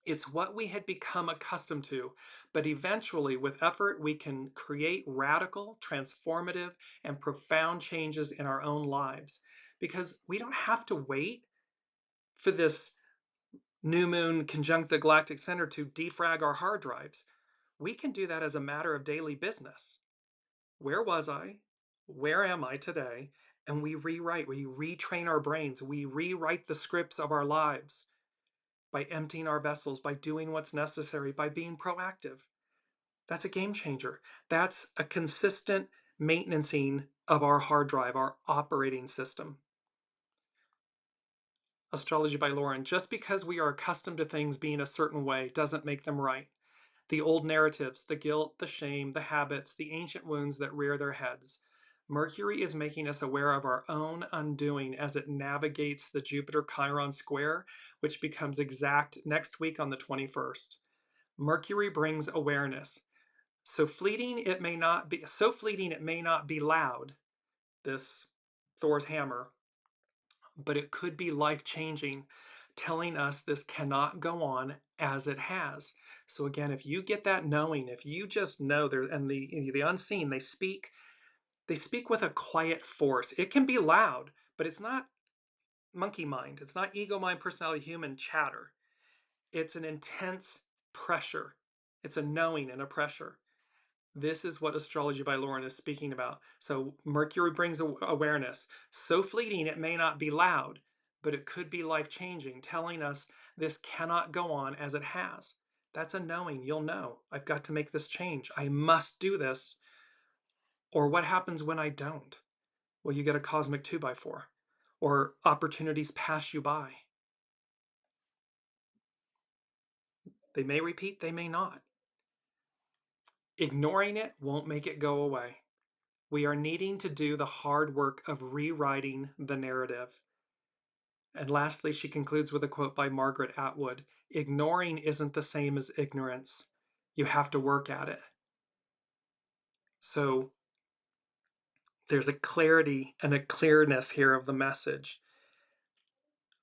It's what we had become accustomed to, but eventually, with effort, we can create radical, transformative, and profound changes in our own lives. Because we don't have to wait for this new moon conjunct the galactic center to defrag our hard drives. We can do that as a matter of daily business. Where was I? Where am I today? And we rewrite, we retrain our brains, we rewrite the scripts of our lives by emptying our vessels, by doing what's necessary, by being proactive. That's a game changer. That's a consistent maintenancing of our hard drive, our operating system. Astrology by Lauren. Just because we are accustomed to things being a certain way doesn't make them right. The old narratives, the guilt, the shame, the habits, the ancient wounds that rear their heads. Mercury is making us aware of our own undoing as it navigates the Jupiter-Chiron square, which becomes exact next week on the 21st. Mercury brings awareness. So fleeting it may not be loud, this Thor's hammer, but it could be life-changing, telling us this cannot go on as it has. So again, if you get that knowing, if you just know there, and the unseen, they speak with a quiet force. It can be loud, but it's not monkey mind. It's not ego mind, personality, human chatter. It's an intense pressure. It's a knowing and a pressure. This is what Astrology by Lauren is speaking about. So Mercury brings awareness. So fleeting, it may not be loud, but it could be life-changing, telling us this cannot go on as it has. That's a knowing. You'll know. I've got to make this change. I must do this. Or what happens when I don't? Well, you get a cosmic 2x4. Or opportunities pass you by. They may repeat, they may not. Ignoring it won't make it go away. We are needing to do the hard work of rewriting the narrative. And lastly, she concludes with a quote by Margaret Atwood. Ignoring isn't the same as ignorance. You have to work at it. So there's a clarity and a clearness here of the message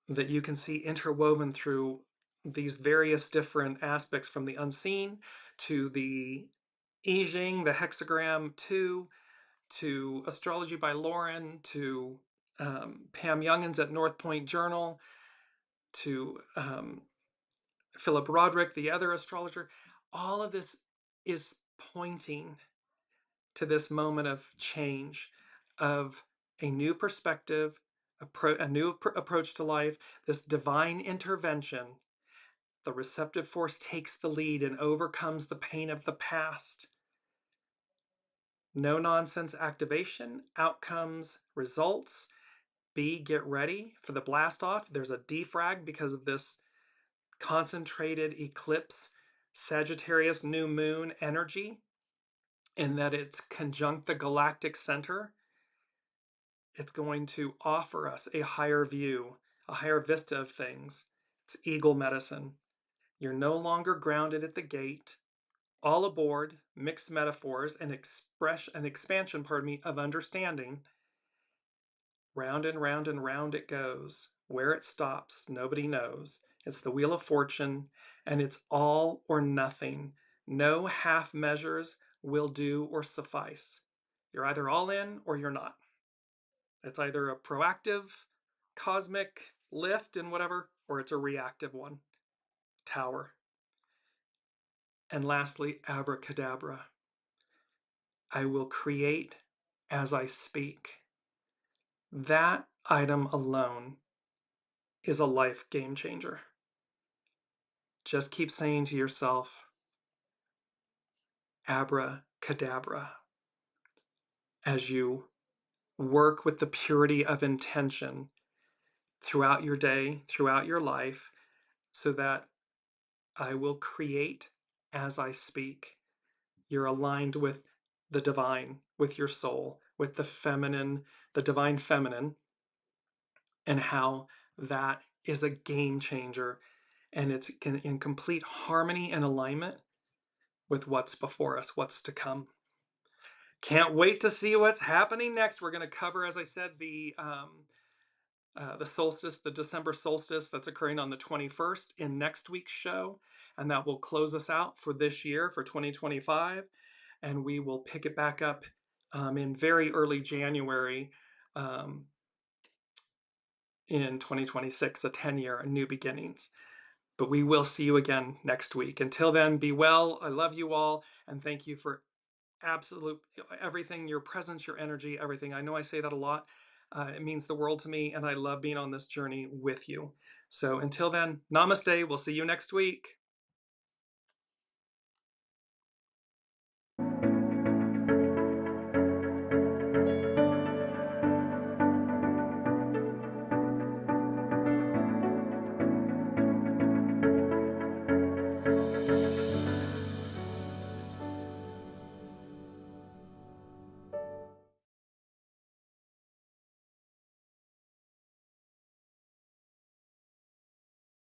that you can see interwoven through these various different aspects, from the unseen to the I Ching, the hexagram, to Astrology by Lauren, to Pam Youngins at North Point Journal, to Philip Roderick, the other astrologer. All of this is pointing to this moment of change, of a new perspective, a new approach to life, this divine intervention. The receptive force takes the lead and overcomes the pain of the past. No nonsense activation, outcomes, results. B, get ready for the blast off. There's a defrag because of this concentrated eclipse, Sagittarius new moon energy, in that it's conjunct the galactic center. It's going to offer us a higher view, a higher vista of things. It's eagle medicine. You're no longer grounded at the gate. All aboard, mixed metaphors, and expansion, of understanding. Round and round and round it goes. Where it stops, nobody knows. It's the Wheel of Fortune, and it's all or nothing. No half measures will do or suffice. You're either all in or you're not. It's either a proactive cosmic lift and whatever, or it's a reactive one. Tower. And lastly, abracadabra. I will create as I speak. That item alone is a life game changer. Just keep saying to yourself, abracadabra, as you work with the purity of intention throughout your day, throughout your life, so that I will create as I speak. You're aligned with the divine, with your soul, with the feminine, the divine feminine, and how that is a game changer, and it's in complete harmony and alignment with what's before us, what's to come. Can't wait to see what's happening next. We're going to cover, as I said, the solstice, the December solstice that's occurring on the 21st in next week's show, and that will close us out for this year, for 2025, and we will pick it back up in very early January in 2026, a 10-year, a new beginnings. But we will see you again next week. Until then, be well. I love you all, and thank you for absolute everything, your presence, your energy, everything. I know I say that a lot. It means the world to me, and I love being on this journey with you. So until then, namaste. We'll see you next week.